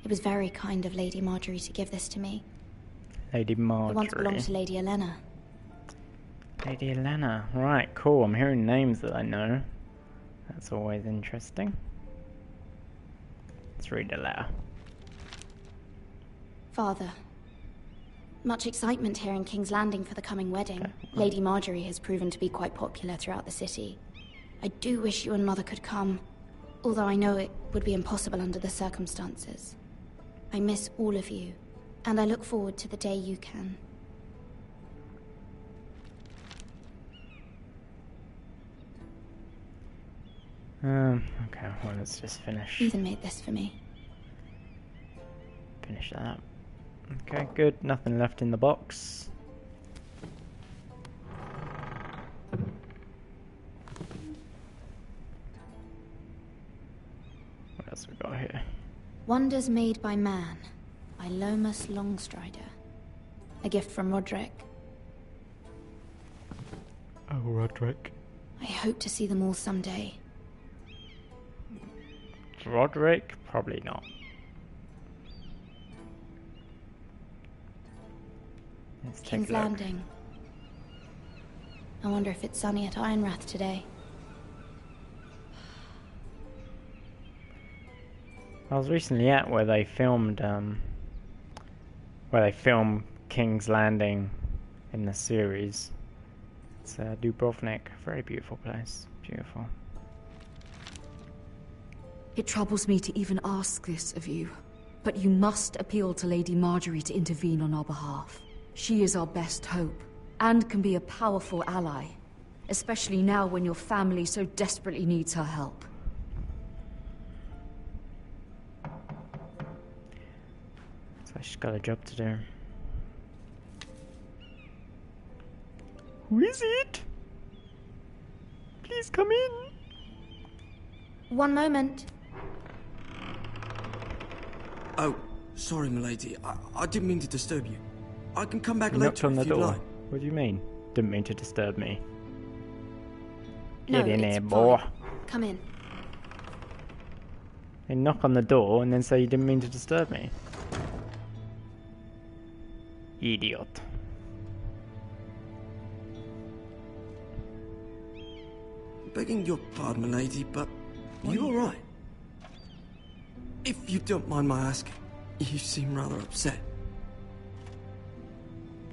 It was very kind of Lady Marjorie to give this to me. Lady Marjorie. It once belonged to Lady Elena. Lady Elena. Right, cool. I'm hearing names that I know. That's always interesting. Let's read the letter. Father. Much excitement here in King's Landing for the coming wedding. Okay. Lady Marjorie has proven to be quite popular throughout the city. I do wish you and Mother could come, although I know it would be impossible under the circumstances. I miss all of you, and I look forward to the day you can. Okay, well, let's just finish. Ethan made this for me. Finish that up. Okay, good. Nothing left in the box. What else we got here? Wonders Made by Man, by Lomas Longstrider. A gift from Roderick. Oh, Roderick. I hope to see them all someday. Roderick? Probably not. Let's take King's a look. Landing. I wonder if it's sunny at Ironrath today. I was recently at where they filmed King's Landing in the series. It's Dubrovnik, very beautiful place, beautiful. It troubles me to even ask this of you, but you must appeal to Lady Marjorie to intervene on our behalf. She is our best hope, and can be a powerful ally, especially now when your family so desperately needs her help. So she's got a job to do. Who is it? Please come in. One moment. Oh, sorry, milady. I didn't mean to disturb you. I can come back You knocked later on the if you'd door. like. What do you mean? Didn't mean to disturb me. No, Get in it's here, boy. fine. Come in. They knock on the door and then say you didn't mean to disturb me. Idiot. Begging your pardon, milady, but are you alright? If you don't mind my asking, you seem rather upset.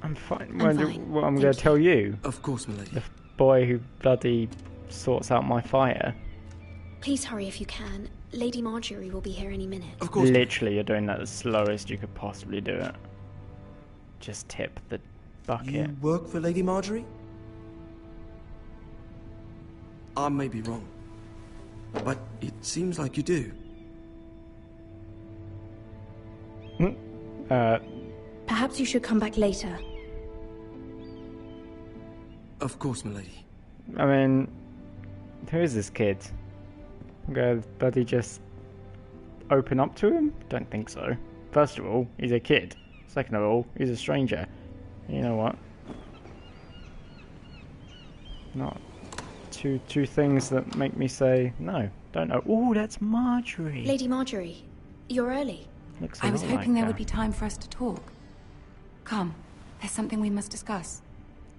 I'm fine. I'm Well, fine. what I'm Thank going to you. tell you. Of course, milady. The boy who bloody sorts out my fire. Please hurry if you can. Lady Marjorie will be here any minute. Of course. Literally, you're doing that the slowest you could possibly do it. Just tip the bucket. You work for Lady Marjorie? I may be wrong, but it seems like you do. Perhaps you should come back later. Of course, milady. I mean, who is this kid? I'm gonna bloody just open up to him? Don't think so. First of all, he's a kid. Second of all, he's a stranger. You know what? Not two things that make me say no. Don't know. Oh, that's Marjorie. Lady Marjorie, you're early. Looks a I was lot hoping like there her. would be time for us to talk. Come, there's something we must discuss.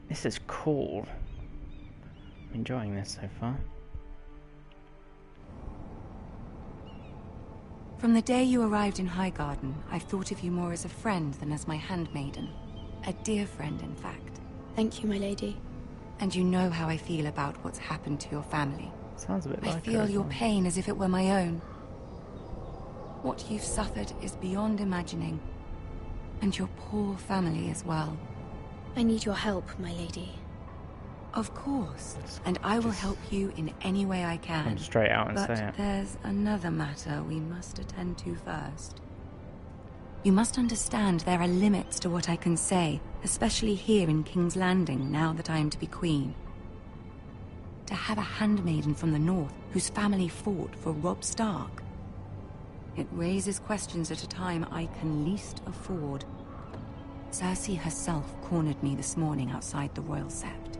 This is cool. I'm enjoying this so far. From the day you arrived in Highgarden, I've thought of you more as a friend than as my handmaiden. A dear friend, in fact. Thank you, my lady. And you know how I feel about what's happened to your family. Sounds a bit I like her feel as your well. pain as if it were my own. What you've suffered is beyond imagining. And your poor family as well. I need your help, my lady. Of course. And I will help you in any way I can. Come straight out and But say it. there's another matter we must attend to first. You must understand there are limits to what I can say, especially here in King's Landing, now that I am to be queen. To have a handmaiden from the north whose family fought for Robb Stark. It raises questions at a time I can least afford. Cersei herself cornered me this morning outside the Royal Sept.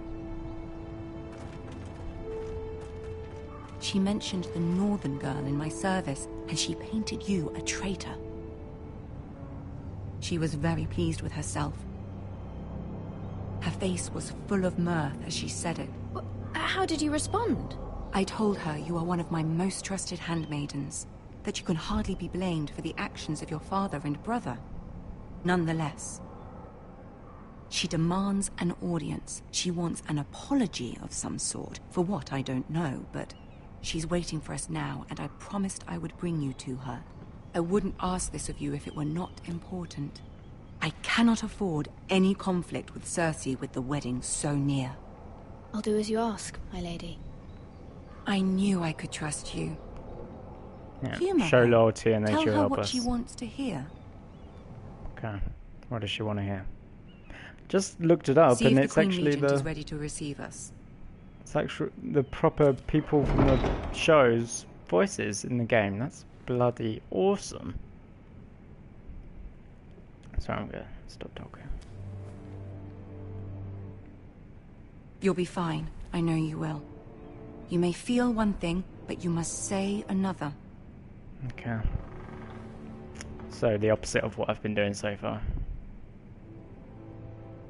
She mentioned the northern girl in my service, and she painted you a traitor. She was very pleased with herself. Her face was full of mirth as she said it. How did you respond? I told her you are one of my most trusted handmaidens, that you can hardly be blamed for the actions of your father and brother. Nonetheless, she demands an audience. She wants an apology of some sort, for what I don't know, but she's waiting for us now, and I promised I would bring you to her. I wouldn't ask this of you if it were not important. I cannot afford any conflict with Cersei with the wedding so near. I'll do as you ask, my lady. I knew I could trust you. Yeah. Humor Show her. loyalty and then Tell she'll her help what us. she wants to hear. Okay. What does she want to hear? Just looked it up See and if it's the Queen actually Regent the... is ready to receive us. It's actually the proper people from the show's voices in the game. That's bloody awesome. Sorry, I'm gonna stop talking. You'll be fine. I know you will. You may feel one thing, but you must say another. Okay. So the opposite of what I've been doing so far.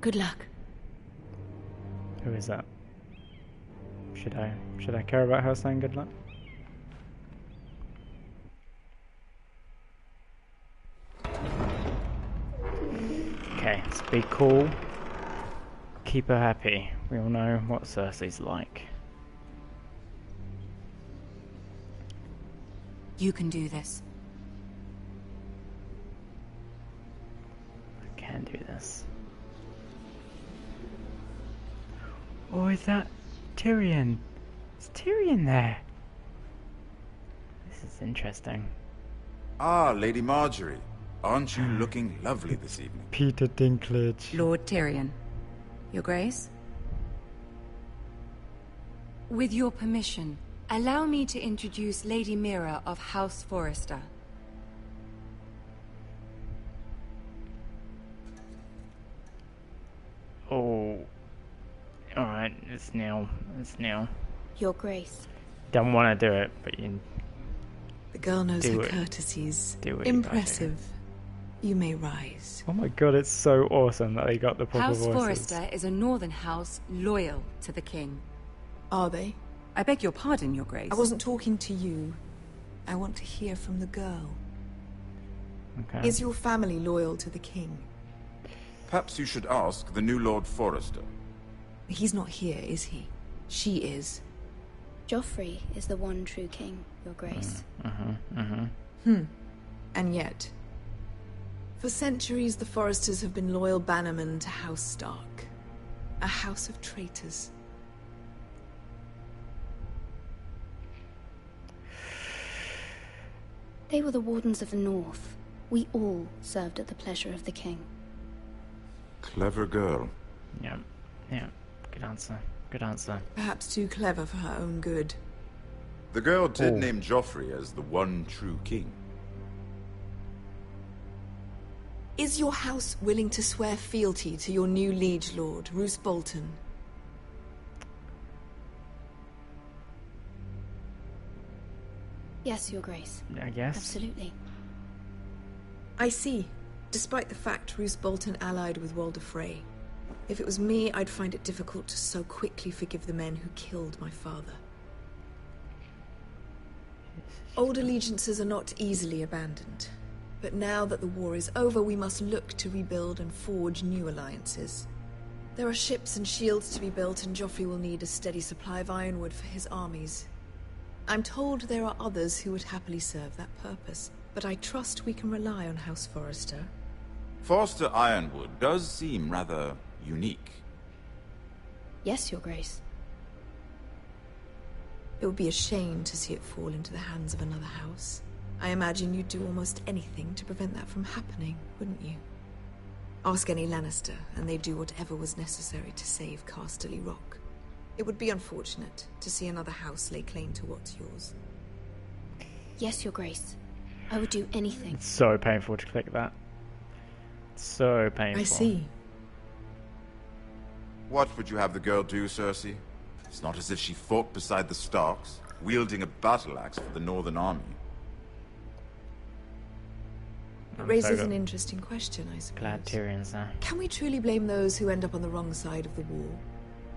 Good luck. Who is that? Should I care about her saying good luck? Okay, let's be cool. Keep her happy. We all know what Cersei's like. You can do this. I can do this. Oh, is that Tyrion? Is Tyrion there? This is interesting. Ah, Lady Marjorie. Aren't you looking lovely this evening? Peter Dinklage. Lord Tyrion. Your Grace? With your permission, allow me to introduce Lady Mira of House Forrester. Oh. Alright, it's now. It's now. Your Grace. Don't want to do it, but you The girl knows do her it. courtesies. Do what you gotta do. Impressive. You may rise. Oh my god, it's so awesome that they got the proper House voices. Forrester is a northern house loyal to the king. Are they? I beg your pardon, Your Grace. I wasn't talking to you. I want to hear from the girl. Okay. Is your family loyal to the king? Perhaps you should ask the new Lord Forrester. He's not here, is he? She is. Joffrey is the one true king, Your Grace. And yet, for centuries the Forresters have been loyal bannermen to House Stark. A house of traitors. They were the Wardens of the North. We all served at the pleasure of the king. Clever girl. Yeah. Yeah. Good answer. Good answer. Perhaps too clever for her own good. The girl did name Joffrey as the one true king. Is your house willing to swear fealty to your new liege lord, Roose Bolton? Yes, Your Grace. I guess. Absolutely. I see. Despite the fact Roose Bolton allied with Walder Frey. If it was me, I'd find it difficult to so quickly forgive the men who killed my father. Old allegiances are not easily abandoned. But now that the war is over, we must look to rebuild and forge new alliances. There are ships and shields to be built, and Joffrey will need a steady supply of ironwood for his armies. I'm told there are others who would happily serve that purpose, but I trust we can rely on House Forrester. Forster Ironwood does seem rather unique. Yes, Your Grace. It would be a shame to see it fall into the hands of another house. I imagine you'd do almost anything to prevent that from happening, wouldn't you? Ask any Lannister, and they'd do whatever was necessary to save Casterly Rock. It would be unfortunate to see another house lay claim to what's yours. Yes, Your Grace. I would do anything. It's so painful to click that. So painful. I see. What would you have the girl do, Cersei? It's not as if she fought beside the Starks, wielding a battle axe for the Northern Army. It raises an interesting question, I suppose. Glad Tyrion's there. Can we truly blame those who end up on the wrong side of the war?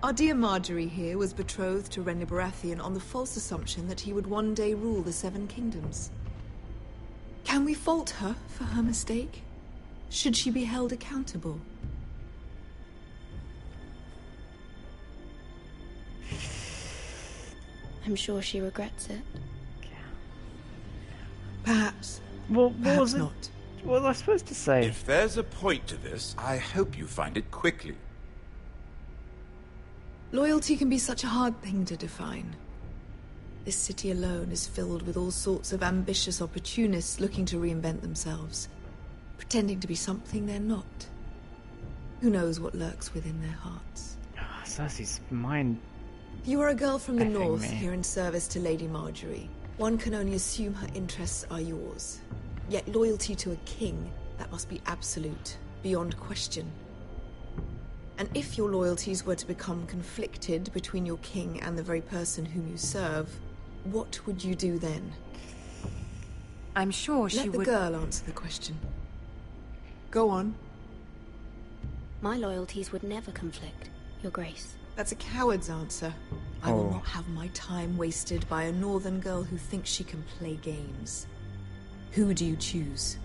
Our dear Marjorie here was betrothed to Renly Baratheon on the false assumption that he would one day rule the Seven Kingdoms. Can we fault her for her mistake? Should she be held accountable? I'm sure she regrets it. Perhaps. Well, what Perhaps was it? not. What was I supposed to say? If there's a point to this, I hope you find it quickly. Loyalty can be such a hard thing to define. This city alone is filled with all sorts of ambitious opportunists looking to reinvent themselves, pretending to be something they're not. Who knows what lurks within their hearts? Cersei's mind. You are a girl from the effing north me. here in service to Lady Marjorie. One can only assume her interests are yours. Yet loyalty to a king, that must be absolute, beyond question. And if your loyalties were to become conflicted between your king and the very person whom you serve, what would you do then? I'm sure she Let the would... girl answer the question. Go on. My loyalties would never conflict, Your Grace. That's a coward's answer. I will not have my time wasted by a northern girl who thinks she can play games. Who do you choose?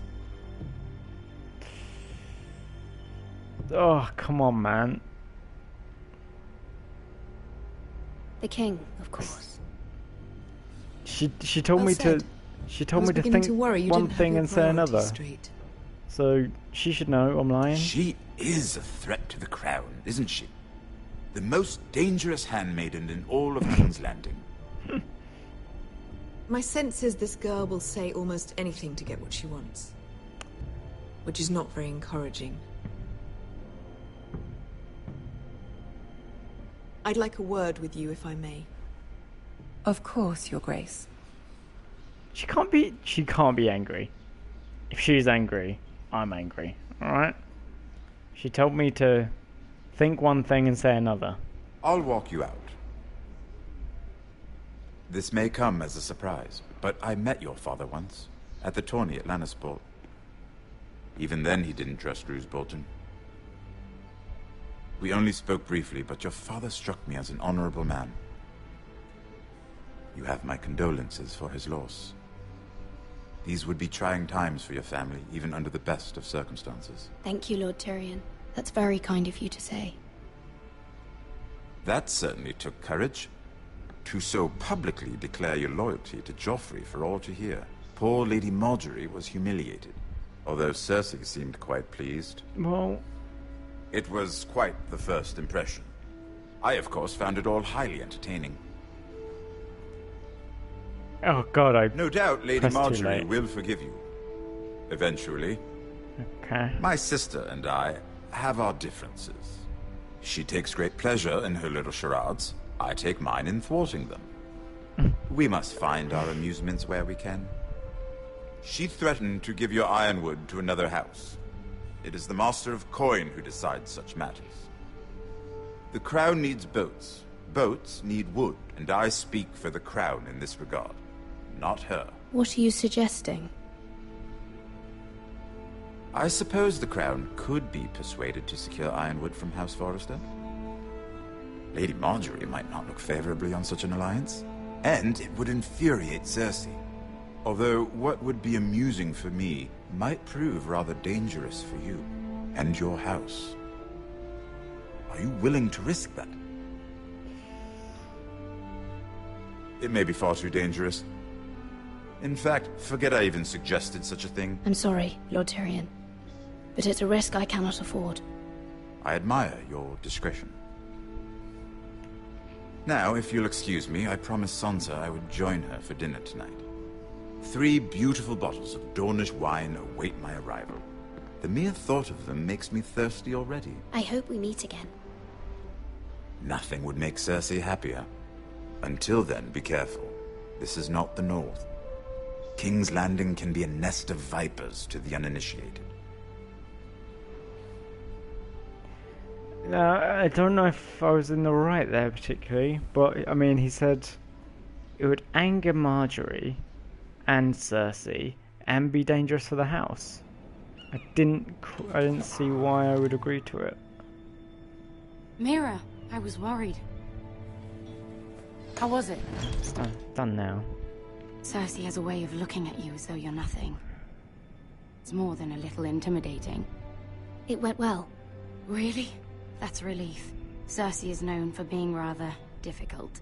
Oh, come on, man. The king, of course. She told Well me said. to. She I told was me to beginning think to worry you one didn't have thing your and say priorities another. straight. So she should know I'm lying. She is a threat to the crown, isn't she? The most dangerous handmaiden in all of King's Landing. My sense is this girl will say almost anything to get what she wants. Which is not very encouraging. I'd like a word with you, if I may. Of course, Your Grace. She can't be. She can't be angry. If she's angry, I'm angry. All right. She told me to think one thing and say another. I'll walk you out. This may come as a surprise, but I met your father once, at the tourney at Lannisport. Even then he didn't trust Roose Bolton. We only spoke briefly, but your father struck me as an honorable man. You have my condolences for his loss. These would be trying times for your family, even under the best of circumstances. Thank you, Lord Tyrion. That's very kind of you to say. That certainly took courage. To so publicly declare your loyalty to Joffrey for all to hear. Poor Lady Margaery was humiliated, although Cersei seemed quite pleased. Well... It was quite the first impression. I, of course, found it all highly entertaining. Oh god, I... No doubt Lady pressed too Margaery late. will forgive you. Eventually. Okay. My sister and I have our differences. She takes great pleasure in her little charades. I take mine in thwarting them. We must find our amusements where we can. She threatened to give your ironwood to another house. It is the Master of Coin who decides such matters. The Crown needs boats. Boats need wood, and I speak for the Crown in this regard. Not her. What are you suggesting? I suppose the Crown could be persuaded to secure ironwood from House Forrester. Lady Margaery might not look favorably on such an alliance, and it would infuriate Cersei. Although what would be amusing for me might prove rather dangerous for you and your house. Are you willing to risk that? It may be far too dangerous. In fact, forget I even suggested such a thing. I'm sorry, Lord Tyrion, but it's a risk I cannot afford. I admire your discretion. Now, if you'll excuse me, I promised Sansa I would join her for dinner tonight. 3 beautiful bottles of Dornish wine await my arrival. The mere thought of them makes me thirsty already. I hope we meet again. Nothing would make Cersei happier. Until then, be careful. This is not the North. King's Landing can be a nest of vipers to the uninitiated. I don't know if I was in the right there particularly, but I mean, he said it would anger Margaery and Cersei and be dangerous for the house. I didn't see why I would agree to it. Mira, I was worried. How was it? It's done now. Cersei has a way of looking at you as though you're nothing. It's more than a little intimidating. It went well. Really? That's a relief. Cersei is known for being rather difficult.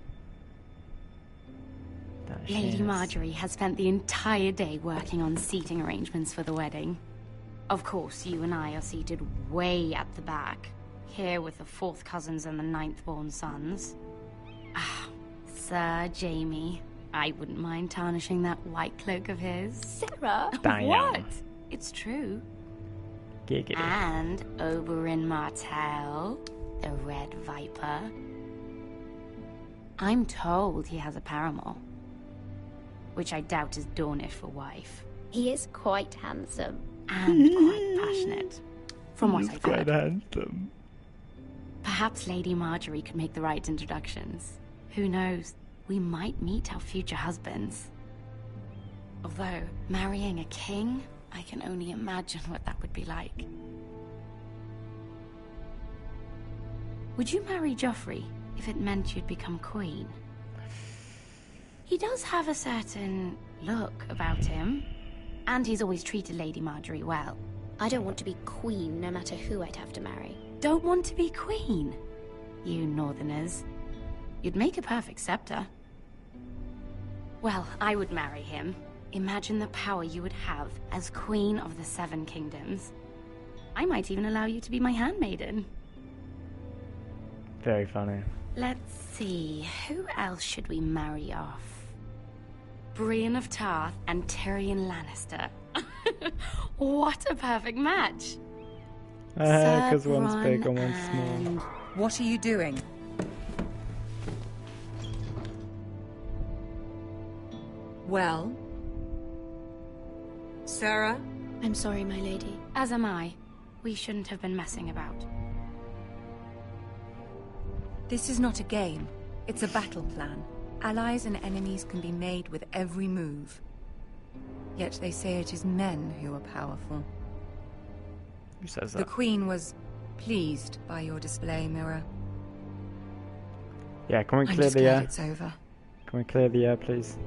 Lady Margaery has spent the entire day working on seating arrangements for the wedding. Of course, you and I are seated way at the back, here with the 4th cousins and the 9th-born sons. Ah, Sir Jaime. I wouldn't mind tarnishing that white cloak of his. Sarah? Damn. What? It's true. Giggity. And Oberyn Martell, the Red Viper. I'm told he has a paramour, which I doubt is Dornish for wife. He is quite handsome. And quite passionate, from what He's I've quite heard. handsome. Perhaps Lady Margaery could make the right introductions. Who knows? We might meet our future husbands. Although, marrying a king, I can only imagine what that would be like. Would you marry Joffrey if it meant you'd become queen? He does have a certain look about him, and he's always treated Lady Margaery well. I don't want to be queen, no matter who I'd have to marry. Don't want to be queen? You northerners. You'd make a perfect scepter. Well, I would marry him. Imagine the power you would have as Queen of the 7 Kingdoms. I might even allow you to be my handmaiden. Very funny. Let's see, who else should we marry off? Brienne of Tarth and Tyrion Lannister. What a perfect match! Because Sir one's big Bronn and one's small. What are you doing? Well? Sarah? I'm sorry, my lady. As am I. We shouldn't have been messing about. This is not a game. It's a battle plan. Allies and enemies can be made with every move. Yet they say it is men who are powerful. Who says The that? Queen was pleased by your display, Mira. Yeah, can we I'm clear just the glad air? it's over. Can we clear the air, please?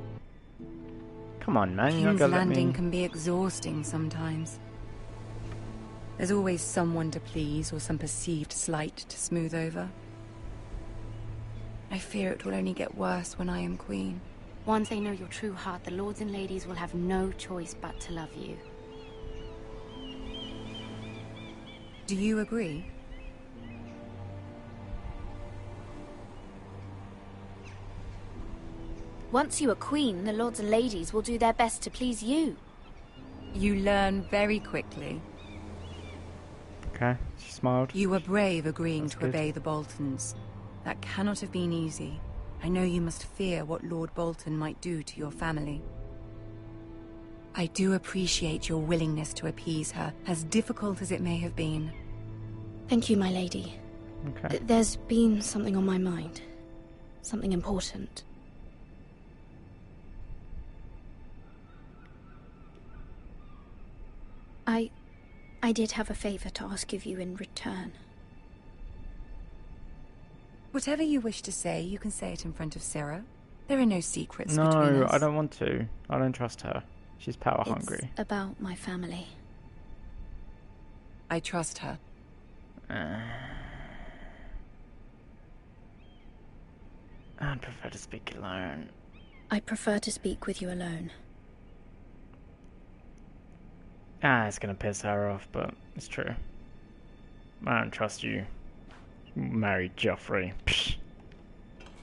Come on, man. You're not King's gonna let Landing me... can be exhausting sometimes. There's always someone to please or some perceived slight to smooth over. I fear it will only get worse when I am queen. Once they know your true heart, the lords and ladies will have no choice but to love you. Do you agree? Once you are queen, the lords and ladies will do their best to please you. You learn very quickly. Okay, she smiled. You were brave agreeing That's to good. obey the Boltons. That cannot have been easy. I know you must fear what Lord Bolton might do to your family. I do appreciate your willingness to appease her, as difficult as it may have been. Thank you, my lady. Okay. There's been something on my mind. Something important. I did have a favor to ask of you in return. Whatever you wish to say, you can say it in front of Sarah. There are no secrets between No, us. I don't want to. I don't trust her. She's power hungry. It's about my family. I trust her. I'd prefer to speak alone. I prefer to speak with you alone. It's gonna piss her off, but it's true. I don't trust you. You married Joffrey. Psh.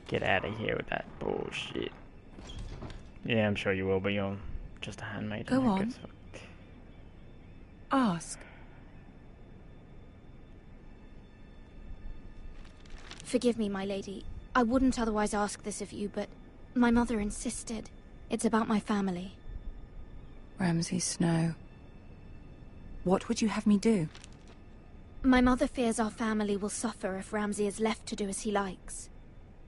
Get out of here with that bullshit. Yeah, I'm sure you will, but you're just a handmaid. Go on. Ask. Forgive me, my lady. I wouldn't otherwise ask this of you, but my mother insisted. It's about my family. Ramsay Snow. What would you have me do? My mother fears our family will suffer if Ramsay is left to do as he likes.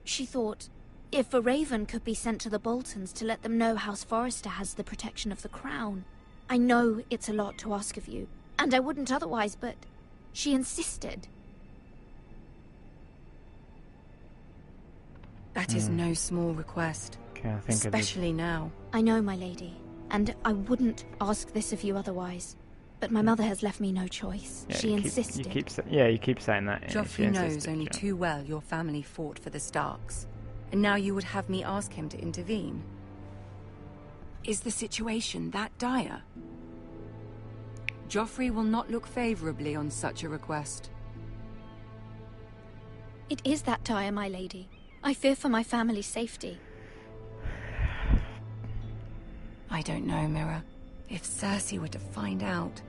She thought, if a raven could be sent to the Boltons to let them know House Forrester has the protection of the crown. I know it's a lot to ask of you, and I wouldn't otherwise, but she insisted. That is no small request. Okay, I think especially now. I know, my lady, and I wouldn't ask this of you otherwise. But my mother has left me no choice. Yeah, She insisted. You keep saying that. Joffrey knows only too well your family fought for the Starks. And now you would have me ask him to intervene? Is the situation that dire? Joffrey will not look favorably on such a request. It is that dire, my lady. I fear for my family's safety. I don't know, Mira. If Cersei were to find out...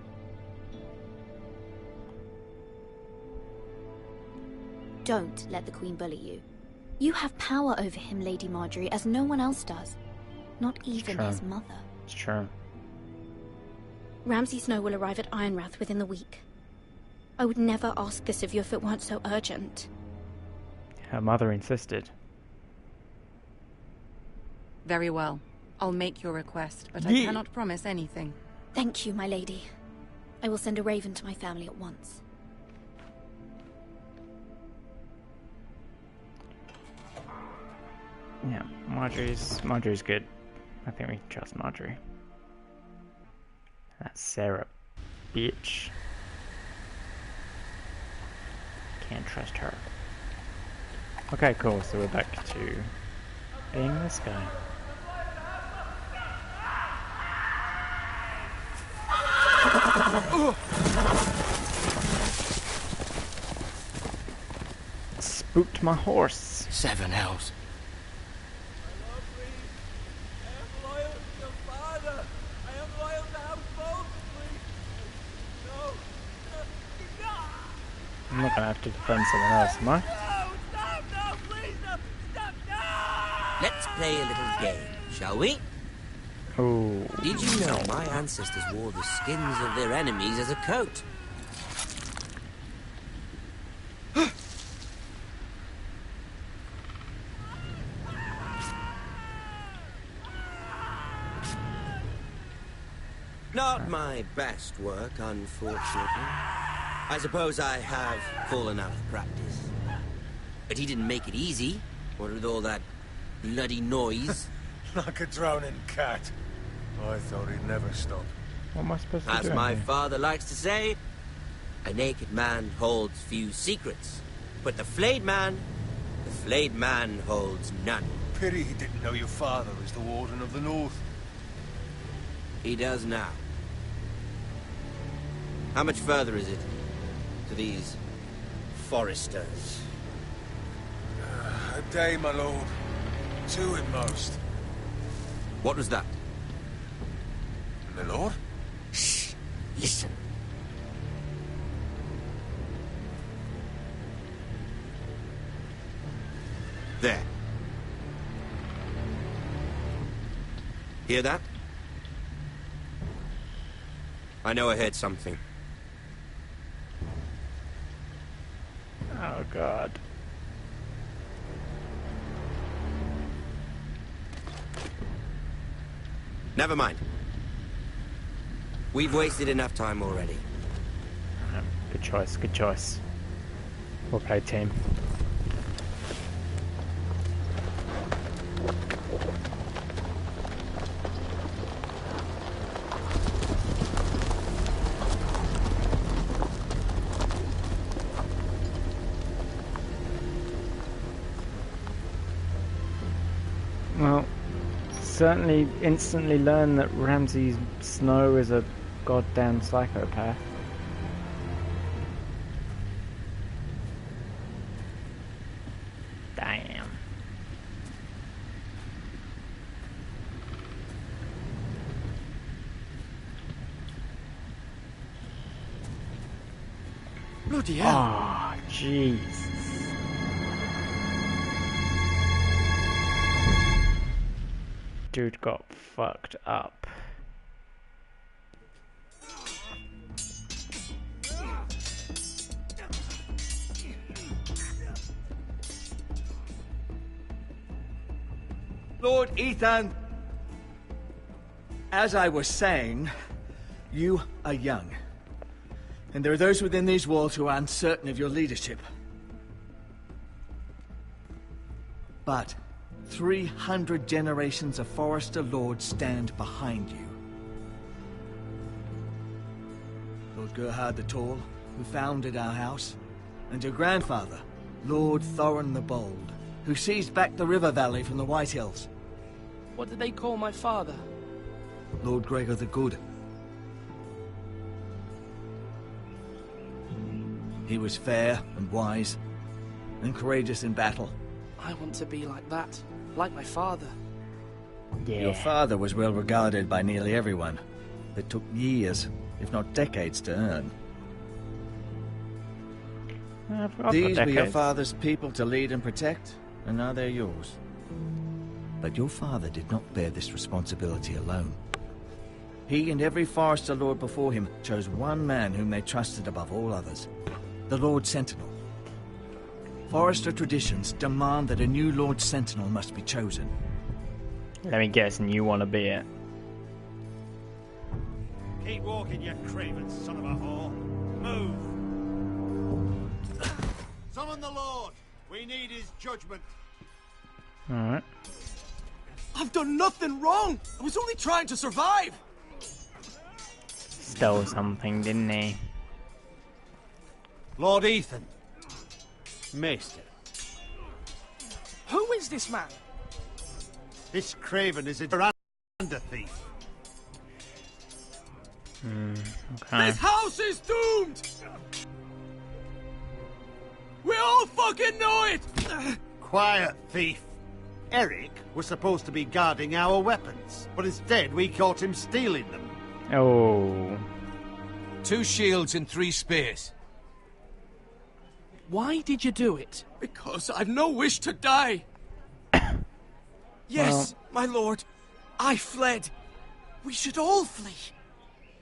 Don't let the Queen bully you. You have power over him, Lady Marjorie, as no one else does. Not even his mother. It's true. Ramsay Snow will arrive at Ironrath within the week. I would never ask this of you if it weren't so urgent. Her mother insisted. Very well. I'll make your request, but I cannot promise anything. Thank you, my lady. I will send a raven to my family at once. Yeah, Marjorie's good. I think we can trust Marjorie. That's Sarah, bitch. Can't trust her. Okay, cool. So we're back to being this guy. Spooked my horse. 7 hells. I'm not gonna have to defend someone else, am I? Let's play a little game, shall we? Oh. Did you know my ancestors wore the skins of their enemies as a coat? Not my best work, unfortunately. I suppose I have fallen out of practice. But he didn't make it easy, what with all that bloody noise. Like a drowning cat. I thought he'd never stop. What am I supposed to do? As my father likes to say, a naked man holds few secrets. But the flayed man holds none. Pity he didn't know your father is the Warden of the North. He does now. How much further is it to these foresters? A day, my lord. 2 at most. What was that? My lord? Shh! Listen. There. Hear that? I know I heard something. Oh god. Never mind. We've wasted enough time already. Good choice, good choice. Well played, team. Well, certainly instantly learn that Ramsay Snow is a goddamn psychopath. Damn. Bloody hell. Oh, jeez. Dude got fucked up. Lord Ethan, as I was saying, you are young. And there are those within these walls who are uncertain of your leadership. But 300 generations of Forester Lords stand behind you. Lord Gerhard the Tall, who founded our house, and your grandfather, Lord Thorin the Bold, who seized back the river valley from the White Hills. What did they call my father? Lord Gregor the Good. He was fair and wise, and courageous in battle. I want to be like that, like my father. Yeah. Your father was well regarded by nearly everyone. It took years, if not decades, to earn. These were your father's people to lead and protect, and now they're yours. But your father did not bear this responsibility alone. He and every Forester Lord before him chose one man whom they trusted above all others, the Lord Sentinel. Forester traditions demand that a new Lord Sentinel must be chosen. Let me guess, and you want to be it. Keep walking, you craven son of a whore. Move! Summon the Lord! We need his judgment. Alright. I've done nothing wrong! I was only trying to survive! Stole something, didn't he? Lord Ethan. Maester. Who is this man? This craven is a Duranda thief. Okay. This house is doomed! We all fucking know it! Quiet, thief. Eric was supposed to be guarding our weapons, but instead we caught him stealing them. Oh. 2 shields and 3 spears. Why did you do it? Because I've no wish to die. Yes, my lord. I fled. We should all flee.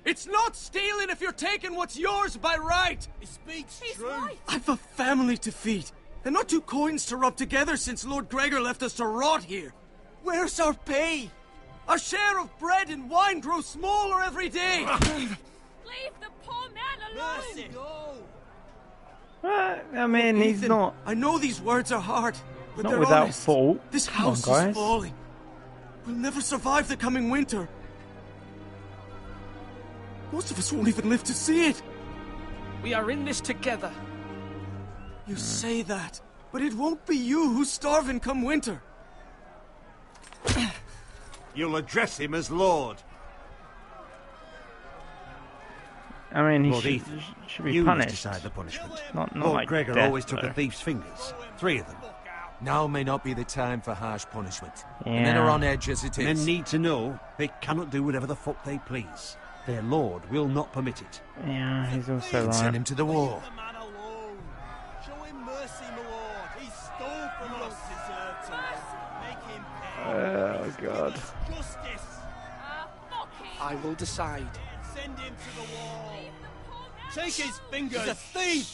It's not stealing if you're taking what's yours by right. He speaks true. I've a family to feed, and not 2 coins to rub together since Lord Gregor left us to rot here. Where's our pay? Our share of bread and wine grows smaller every day! Leave the poor man alone! Mercy! No! I mean, he's Ethan, not. I know these words are hard, but Not they're without honest. fault. This Come on, house guys. is falling. We'll never survive the coming winter. Most of us won't even live to see it. We are in this together. You say that, but it won't be you who's starving come winter. You'll address him as Lord. I mean, he Lord should, Ethan, should be you punished. must decide the punishment. Not Lord like Gregor death, always took though. a thief's fingers. 3 of them. Now may not be the time for harsh punishment. The Yeah. men are on edge as it is. Men need to know they cannot do whatever the fuck they please. Their lord will not permit it. Yeah, he's also right. Send him to the wall. Show him mercy, my lord. He stole from us. Deserve to make him pay. Oh god. Justice. I will decide. Send him to the wall. Take his fingers. He's a thief.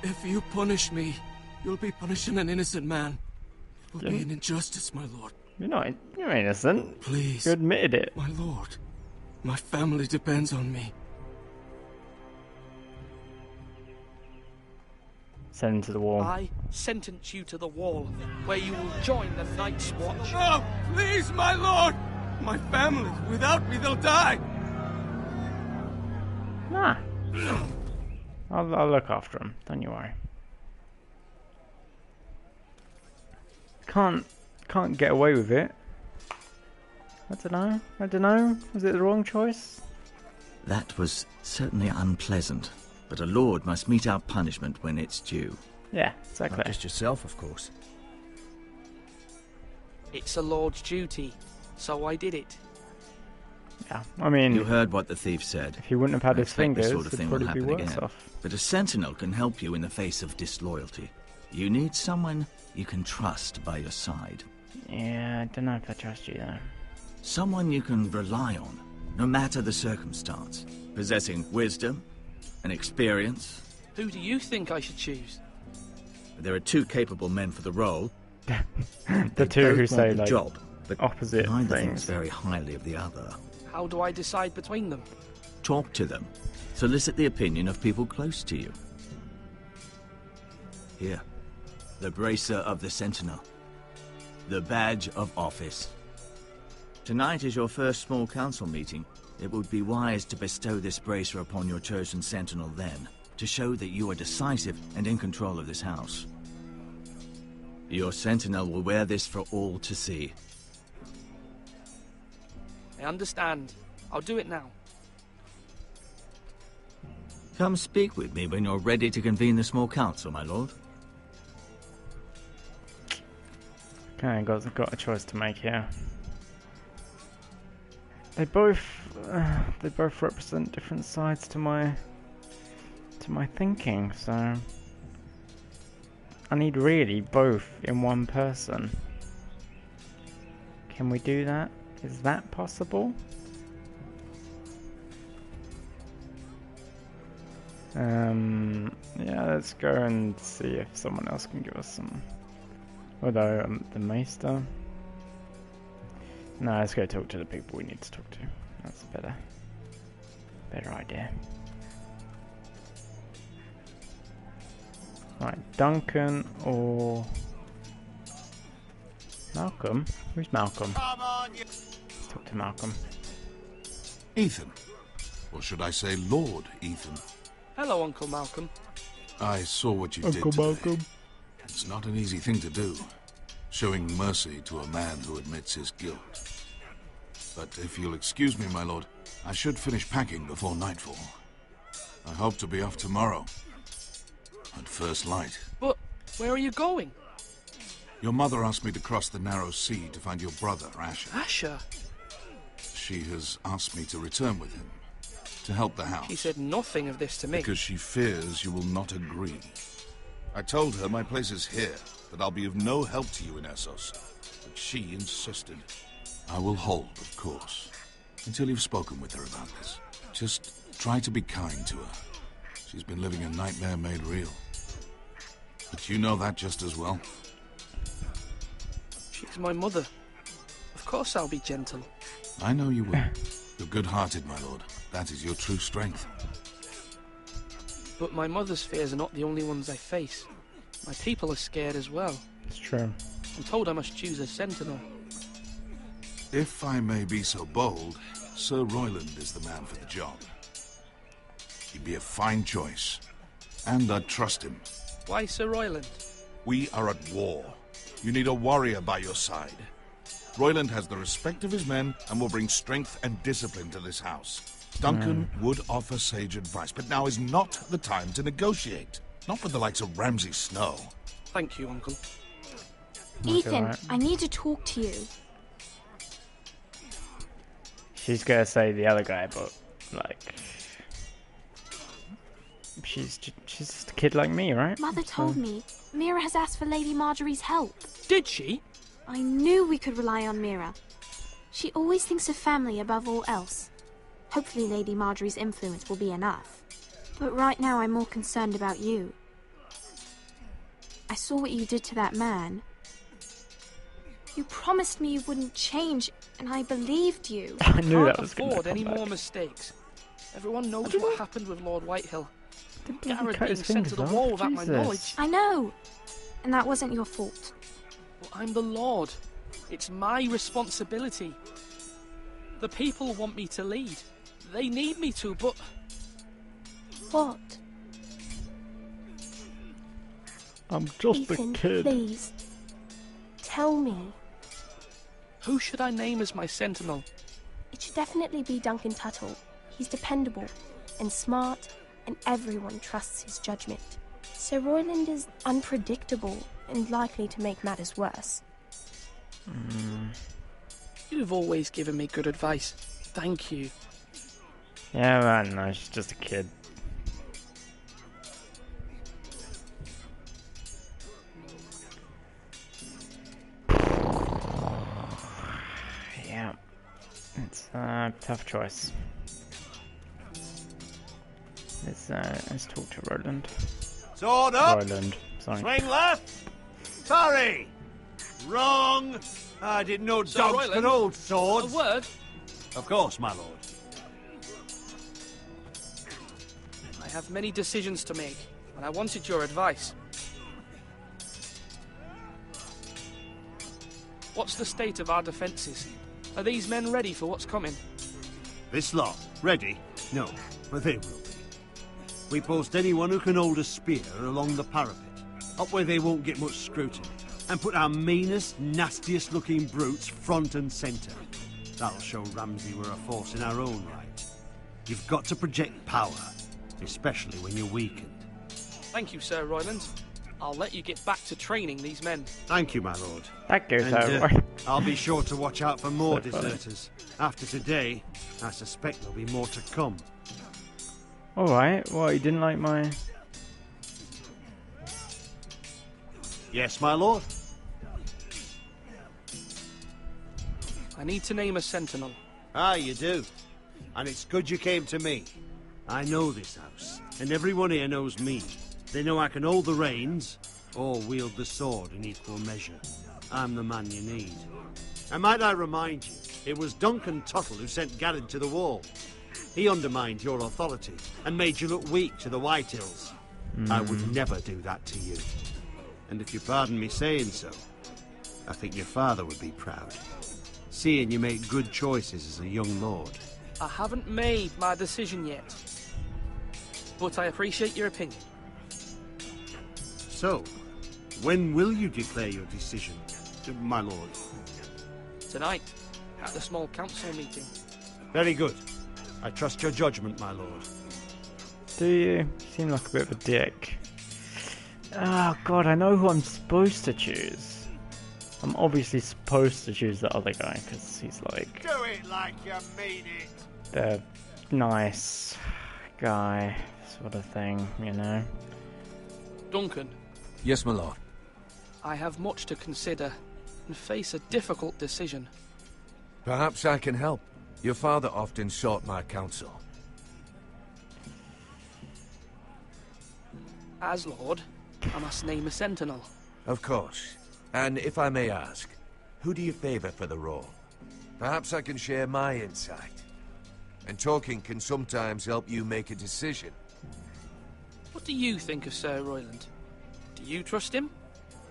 If you punish me, you'll be punishing an innocent man. It will be an injustice, my lord. You're innocent. Please. You admitted it. My lord, my family depends on me. Send him to the wall. I sentence you to the wall, where you will join the Night's Watch. No, please, my lord. My family, without me, they'll die. Nah. I'll look after him. Don't you worry. Can't get away with it. I don't know. Was it the wrong choice? That was certainly unpleasant, but a lord must mete out punishment when it's due. Yeah, exactly. Not just yourself, of course. It's a lord's duty, so I did it. Yeah, I mean... You heard what the thief said. If he wouldn't have had I his expect fingers, this sort of it'd thing will probably be happen worse again. off. But a sentinel can help you in the face of disloyalty. You need someone you can trust by your side. Yeah, I don't know if I trust you though. Someone you can rely on, no matter the circumstance. Possessing wisdom and experience. Who do you think I should choose? There are 2 capable men for the role. The two who both say want the like job, but opposite neither things. thinks very highly of the other. How do I decide between them? Talk to them. Solicit the opinion of people close to you. Here, the bracer of the Sentinel. The badge of office. Tonight is your first small council meeting. It would be wise to bestow this bracer upon your chosen Sentinel then, to show that you are decisive and in control of this house. Your Sentinel will wear this for all to see. I understand. I'll do it now. Come speak with me when you're ready to convene the small council, my lord. Okay, got a choice to make here. They both represent different sides to my thinking, so I need really both in one person. Can we do that? Is that possible? Yeah, let's go and see if someone else can give us some. Although, the Maester. No, let's go talk to the people we need to talk to. That's a better idea. Right, Duncan or Malcolm? Who's Malcolm? Let's talk to Malcolm. Ethan. Or should I say Lord Ethan? Hello, Uncle Malcolm. I saw what you did Uncle today. Malcolm. It's not an easy thing to do, showing mercy to a man who admits his guilt. But if you'll excuse me, my lord, I should finish packing before nightfall. I hope to be off tomorrow, at first light. But where are you going? Your mother asked me to cross the narrow sea to find your brother, Asher. Asher? She has asked me to return with him, to help the house. She said nothing of this to me. Because she fears you will not agree. I told her my place is here, that I'll be of no help to you in Essos. But she insisted. I will hold, of course, until you've spoken with her about this. Just try to be kind to her. She's been living a nightmare made real. But you know that just as well. She's my mother. Of course I'll be gentle. I know you will. You're good-hearted, my lord. That is your true strength. But my mother's fears are not the only ones I face. My people are scared as well. It's true. I'm told I must choose a sentinel. If I may be so bold, Sir Royland is the man for the job. He'd be a fine choice. And I'd trust him. Why Sir Royland? We are at war. You need a warrior by your side. Royland has the respect of his men and will bring strength and discipline to this house. Duncan would offer sage advice, but now is not the time to negotiate. Not with the likes of Ramsay Snow. Thank you, Uncle. Ethan, I need to talk to you. She's gonna say the other guy, but like, she's just a kid like me, right? Mother told me Mira has asked for Lady Marjorie's help. Did she? I knew we could rely on Mira. She always thinks of family above all else. Hopefully Lady Marjorie's influence will be enough. But right now I'm more concerned about you. I saw what you did to that man. You promised me you wouldn't change, and I believed you. I knew that was going to come any back. more mistakes. Everyone knows what happened with Lord Whitehill. Garrett being his sent to the fingers wall off. without my Jesus. knowledge. I know. And that wasn't your fault. Well, I'm the Lord. It's my responsibility. The people want me to lead. They need me to, but... What? I'm just Ethan, a kid. Please. Tell me. Who should I name as my sentinel? It should definitely be Duncan Tuttle. He's dependable and smart, and everyone trusts his judgment. Sir Royland is unpredictable and likely to make matters worse. You've always given me good advice. Thank you. Yeah, man, no, she's just a kid. Yeah, it's a tough choice. Let's talk to Roland. Sword up! Roland, sorry. Swing left! Sorry! Wrong! I didn't know Sir dogs Royland, could hold swords. A word? Of course, my lord. I have many decisions to make, and I wanted your advice. What's the state of our defences? Are these men ready for what's coming? This lot, ready? No, but they will be. We post anyone who can hold a spear along the parapet, up where they won't get much scrutiny, and put our meanest, nastiest looking brutes front and centre. That'll show Ramsay we're a force in our own right. You've got to project power, especially when you're weakened. Thank you, Sir Royland. I'll let you get back to training these men. Thank you, my lord. That goes And, over. I'll be sure to watch out for more So funny. deserters. After today, I suspect there'll be more to come. Alright, well, you didn't like my... Yes, my lord? I need to name a sentinel. Ah, you do. And it's good you came to me. I know this house, and everyone here knows me. They know I can hold the reins, or wield the sword in equal measure. I'm the man you need. And might I remind you, it was Duncan Tuttle who sent Garrett to the wall. He undermined your authority, and made you look weak to the Whitehills. I would never do that to you. And if you pardon me saying so, I think your father would be proud. Seeing you make good choices as a young lord. I haven't made my decision yet, but I appreciate your opinion. So, when will you declare your decision, my lord? Tonight, at the small council meeting. Very good. I trust your judgment, my lord. Do you? You seem like a bit of a dick. Oh god, I know who I'm supposed to choose. I'm obviously supposed to choose the other guy, because he's like... Do it like you mean it! the nice guy sort of thing, you know? Duncan, Yes, my lord. I have much to consider and face a difficult decision. Perhaps I can help. Your father often sought my counsel. As Lord, I must name a sentinel. Of course. And if I may ask, who do you favor for the role? Perhaps I can share my insight. And talking can sometimes help you make a decision. What do you think of Sir Royland? Do you trust him?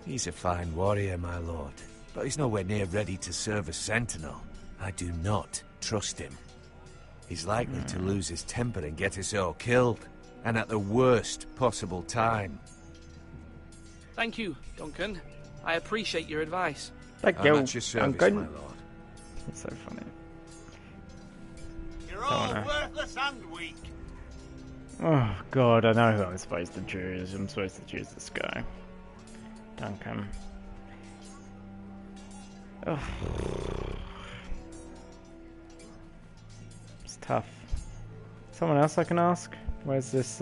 He's a fine warrior, my lord. But he's nowhere near ready to serve as sentinel. I do not trust him. He's likely to lose his temper and get us all killed. And at the worst possible time. Thank you, Duncan. I appreciate your advice. Thank I'm you, at your service, Duncan. my lord. That's so funny. You're Don't all know. worthless and weak. Oh god, I know who I'm supposed to choose. I'm supposed to choose this guy. Duncan. Oh. It's tough. Someone else I can ask? Where's this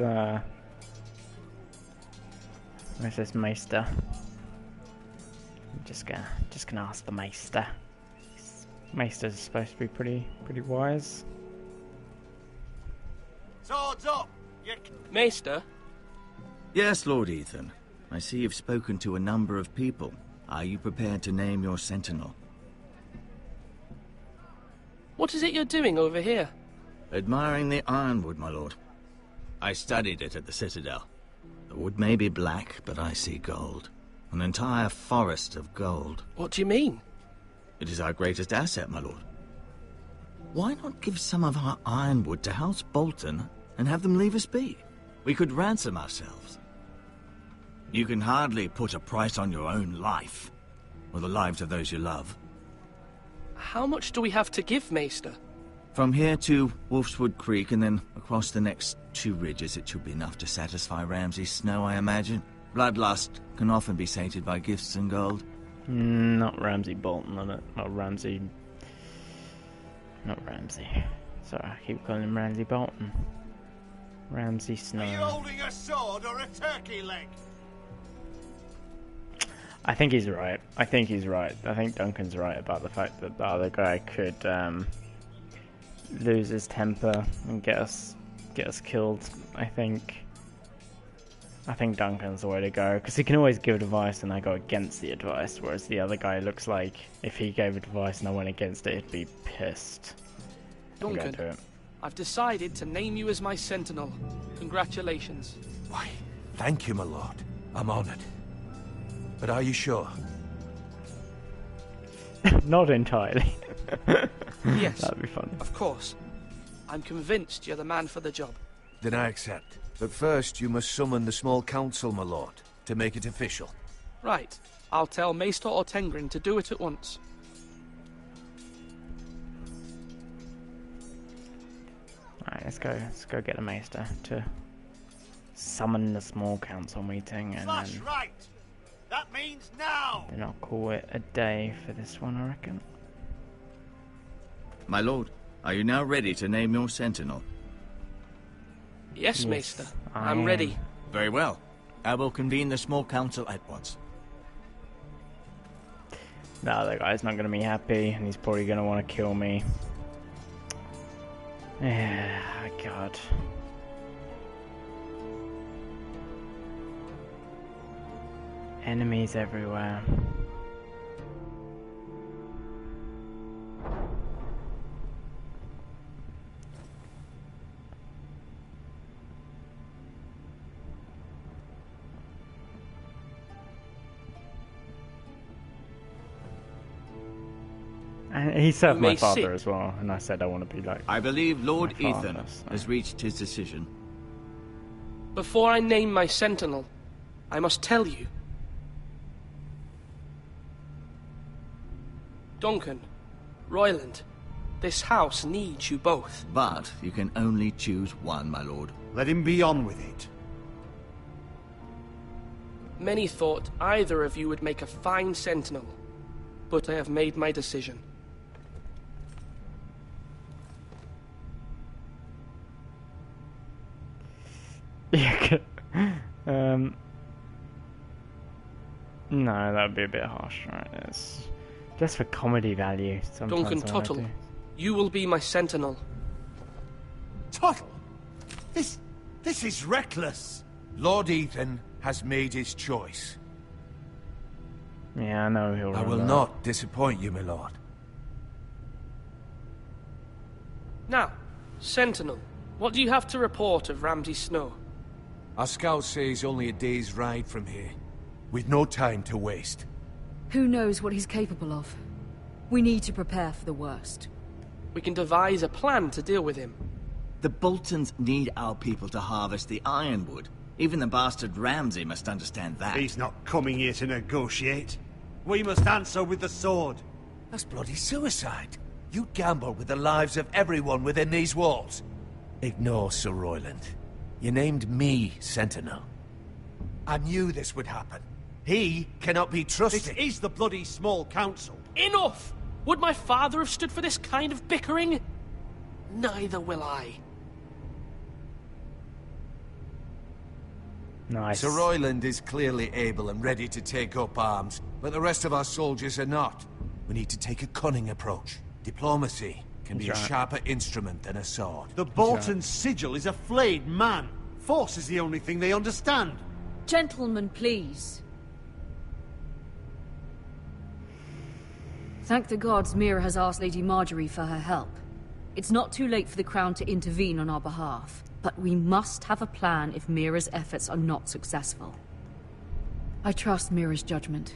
Maester? I'm just gonna ask the Maester. Maester's supposed to be pretty wise. Swords up! Maester? Yes, Lord Ethan. I see you've spoken to a number of people. Are you prepared to name your sentinel? What is it you're doing over here? Admiring the ironwood, my lord. I studied it at the Citadel. The wood may be black, but I see gold. An entire forest of gold. What do you mean? It is our greatest asset, my lord. Why not give some of our ironwood to House Bolton and have them leave us be? We could ransom ourselves. You can hardly put a price on your own life, or the lives of those you love. How much do we have to give, Maester? From here to Wolfswood Creek and then across the next 2 ridges, it should be enough to satisfy Ramsay Snow, I imagine. Bloodlust can often be sated by gifts and gold. Not Ramsay Bolton on it. Not Ramsay. Sorry, I keep calling him Ramsay Bolton. Ramsay Snow. Are you holding a sword or a turkey leg? I think he's right. I think Duncan's right about the fact that the other guy could lose his temper and get us killed. I think Duncan's the way to go, because he can always give advice and I go against the advice, whereas the other guy looks like if he gave advice and I went against it, he'd be pissed. Duncan, I've decided to name you as my sentinel. Congratulations. Why, thank you, my lord. I'm honored. But are you sure? Not entirely. Yes. That'd be fun. Of course. I'm convinced you're the man for the job. Then I accept. But first, you must summon the small council, my lord, to make it official. Right. I'll tell Maester Ortengrin to do it at once. Alright, let's go get the Maester to summon the small council meeting, and Slash then right! That means now! then I'll call it a day for this one, I reckon. My lord, are you now ready to name your sentinel? Yes, Maester. I'm ready. Very well. I will convene the small council at once. The other guy's not going to be happy, and he's probably going to want to kill me. Yeah, God. Enemies everywhere. And he served my father as well, and I said I want to be like. I believe Lord my father, Ethan so. has reached his decision. Before I name my sentinel, I must tell you. Duncan, Royland, this house needs you both. But you can only choose one, my lord. Let him be on with it. Many thought either of you would make a fine sentinel, but I have made my decision. Yeah. No, that would be a bit harsh, right? It's just for comedy value. Sometimes Duncan Tuttle, you will be my sentinel. Tuttle? This is reckless. Lord Ethan has made his choice. Yeah, I know he'll. I will not disappoint you, my lord. Now, Sentinel, what do you have to report of Ramsay Snow? Our scouts say he's only a day's ride from here. We've no time to waste. Who knows what he's capable of? We need to prepare for the worst. We can devise a plan to deal with him. The Boltons need our people to harvest the ironwood. Even the bastard Ramsay must understand that. He's not coming here to negotiate. We must answer with the sword. That's bloody suicide. You gamble with the lives of everyone within these walls. Ignore Sir Royland. You named me Sentinel. I knew this would happen. He cannot be trusted. This is the bloody small council. Enough! Would my father have stood for this kind of bickering? Neither will I. Nice. Sir Royland is clearly able and ready to take up arms, but the rest of our soldiers are not. We need to take a cunning approach. Diplomacy can be a sharper instrument than a sword. The Bolton sigil is a flayed man. Force is the only thing they understand. Gentlemen, please. Thank the gods Mira has asked Lady Marjorie for her help. It's not too late for the Crown to intervene on our behalf, but we must have a plan if Mira's efforts are not successful. I trust Mira's judgment.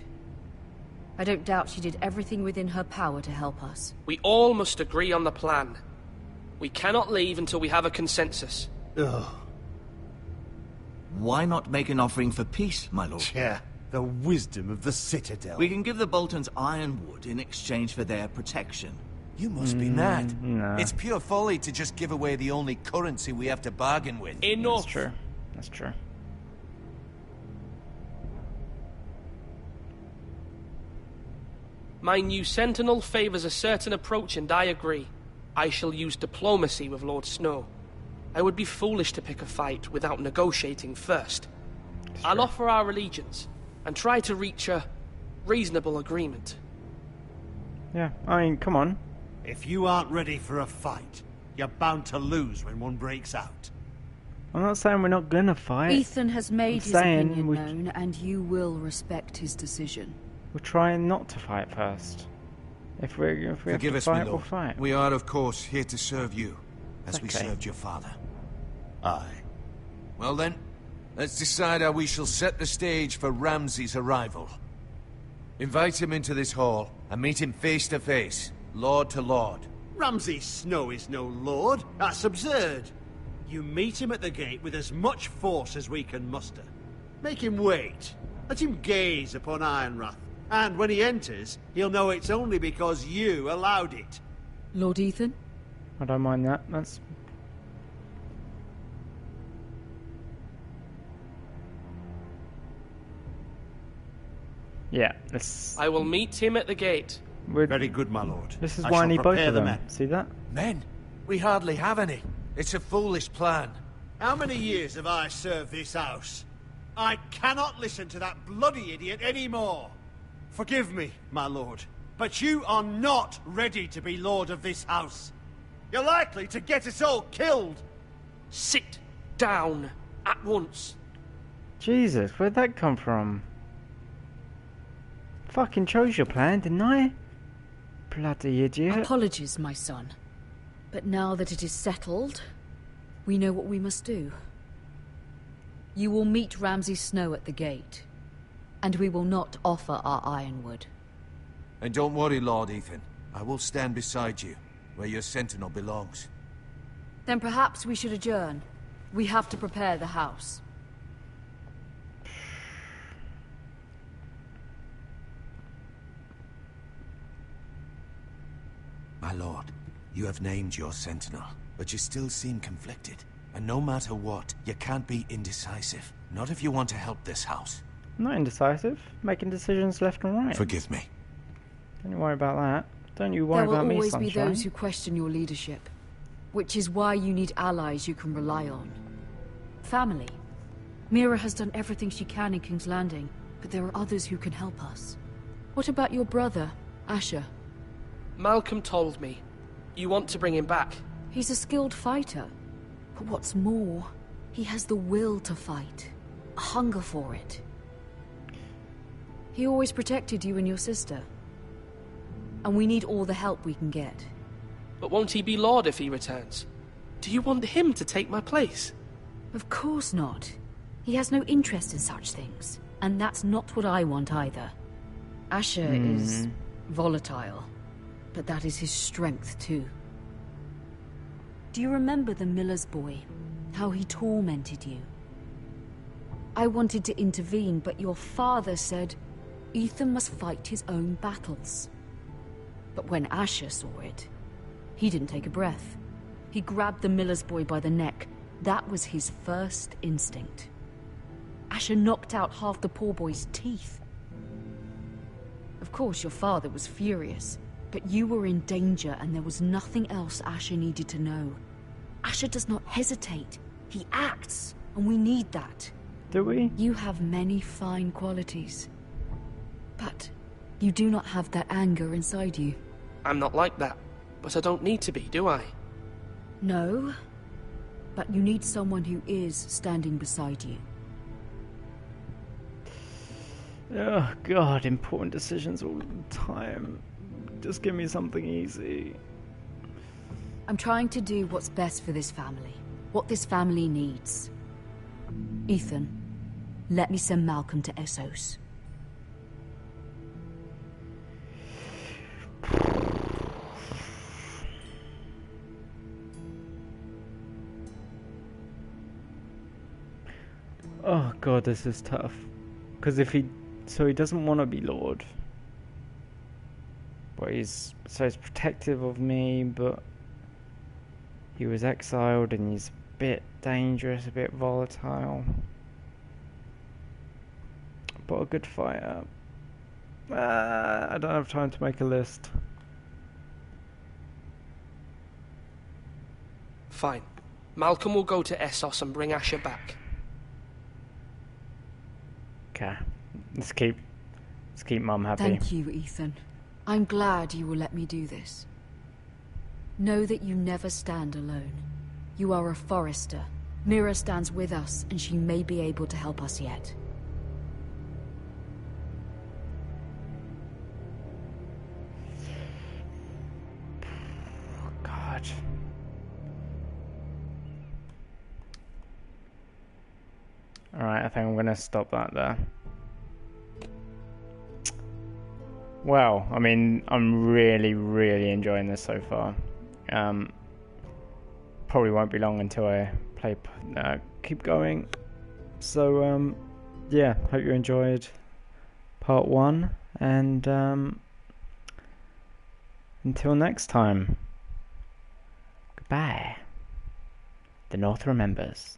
I don't doubt she did everything within her power to help us. We all must agree on the plan. We cannot leave until we have a consensus. Ugh. Why not make an offering for peace, my lord? Yeah, the wisdom of the Citadel. We can give the Boltons ironwood in exchange for their protection. You must be mad. No. It's pure folly to just give away the only currency we have to bargain with. Enough! That's true. That's true. My new Sentinel favors a certain approach, and I agree. I shall use diplomacy with Lord Snow. I would be foolish to pick a fight without negotiating first. I'll offer our allegiance, and try to reach a reasonable agreement. Yeah, I mean, come on. If you aren't ready for a fight, you're bound to lose when one breaks out. I'm not saying we're not gonna fight. Ethan has made his saying opinion known, and you will respect his decision. We're trying not to fight first. If we have Forgive to us, fight, my we'll lord. fight. We are, of course, here to serve you, as we Okay. served your father. Aye. Well then, let's decide how we shall set the stage for Ramsay's arrival. Invite him into this hall, and meet him face to face, lord to lord. Ramsay Snow is no lord. That's absurd. You meet him at the gate with as much force as we can muster. Make him wait. Let him gaze upon Ironrath. And when he enters, he'll know it's only because you allowed it. Lord Ethan? I don't mind that. That's... Yeah, this... I will meet him at the gate. Very good, my lord. This is I why I shall need both prepare of the them. men. See that? Men? We hardly have any. It's a foolish plan. How many years have I served this house? I cannot listen to that bloody idiot anymore. Forgive me, my lord, but you are not ready to be lord of this house. You're likely to get us all killed. Sit down at once. Jesus, where'd that come from? Fucking chose your plan, didn't I? Bloody idiot. Apologies, my son. But now that it is settled, we know what we must do. You will meet Ramsay Snow at the gate, and we will not offer our ironwood. And don't worry, Lord Ethan. I will stand beside you, where your sentinel belongs. Then perhaps we should adjourn. We have to prepare the house. My lord, you have named your sentinel, but you still seem conflicted. And no matter what, you can't be indecisive. Not if you want to help this house. I'm not indecisive. Making decisions left and right. Forgive me. Don't you worry about that. Don't you worry There will about me, always sunshine. be those who question your leadership, which is why you need allies you can rely on. Family. Mira has done everything she can in King's Landing, but there are others who can help us. What about your brother, Asher? Malcolm told me. You want to bring him back. He's a skilled fighter. But what's more, he has the will to fight. A hunger for it. He always protected you and your sister. And we need all the help we can get. But won't he be Lord if he returns? Do you want him to take my place? Of course not. He has no interest in such things. And that's not what I want either. Asher is volatile, but that is his strength too. Do you remember the miller's boy? How he tormented you? I wanted to intervene, but your father said Ethan must fight his own battles. But when Asher saw it, he didn't take a breath. He grabbed the miller's boy by the neck. That was his first instinct. Asher knocked out half the poor boy's teeth. Of course, your father was furious, but you were in danger and there was nothing else Asher needed to know. Asher does not hesitate. He acts, and we need that. Do we? You have many fine qualities, but you do not have that anger inside you. I'm not like that, but I don't need to be, do I? No, but you need someone who is standing beside you. Oh god, important decisions all the time. Just give me something easy. I'm trying to do what's best for this family. What this family needs. Ethan, let me send Malcolm to Essos. Oh god, this is tough. Because if he... So he doesn't want to be Lord. But he's protective of me, but... He was exiled and he's a bit dangerous, a bit volatile. But a good fighter. I don't have time to make a list. Fine. Malcolm will go to Essos and bring Asher back. Okay. Let's keep Mum happy. Thank you, Ethan. I'm glad you will let me do this. Know that you never stand alone. You are a Forrester. Mira stands with us, and she may be able to help us yet. Oh, God. Alright, I think I'm gonna stop that there. Well, I mean, I'm really, really enjoying this so far. Probably won't be long until I keep going. So, yeah, hope you enjoyed part 1, and until next time, goodbye. The North remembers.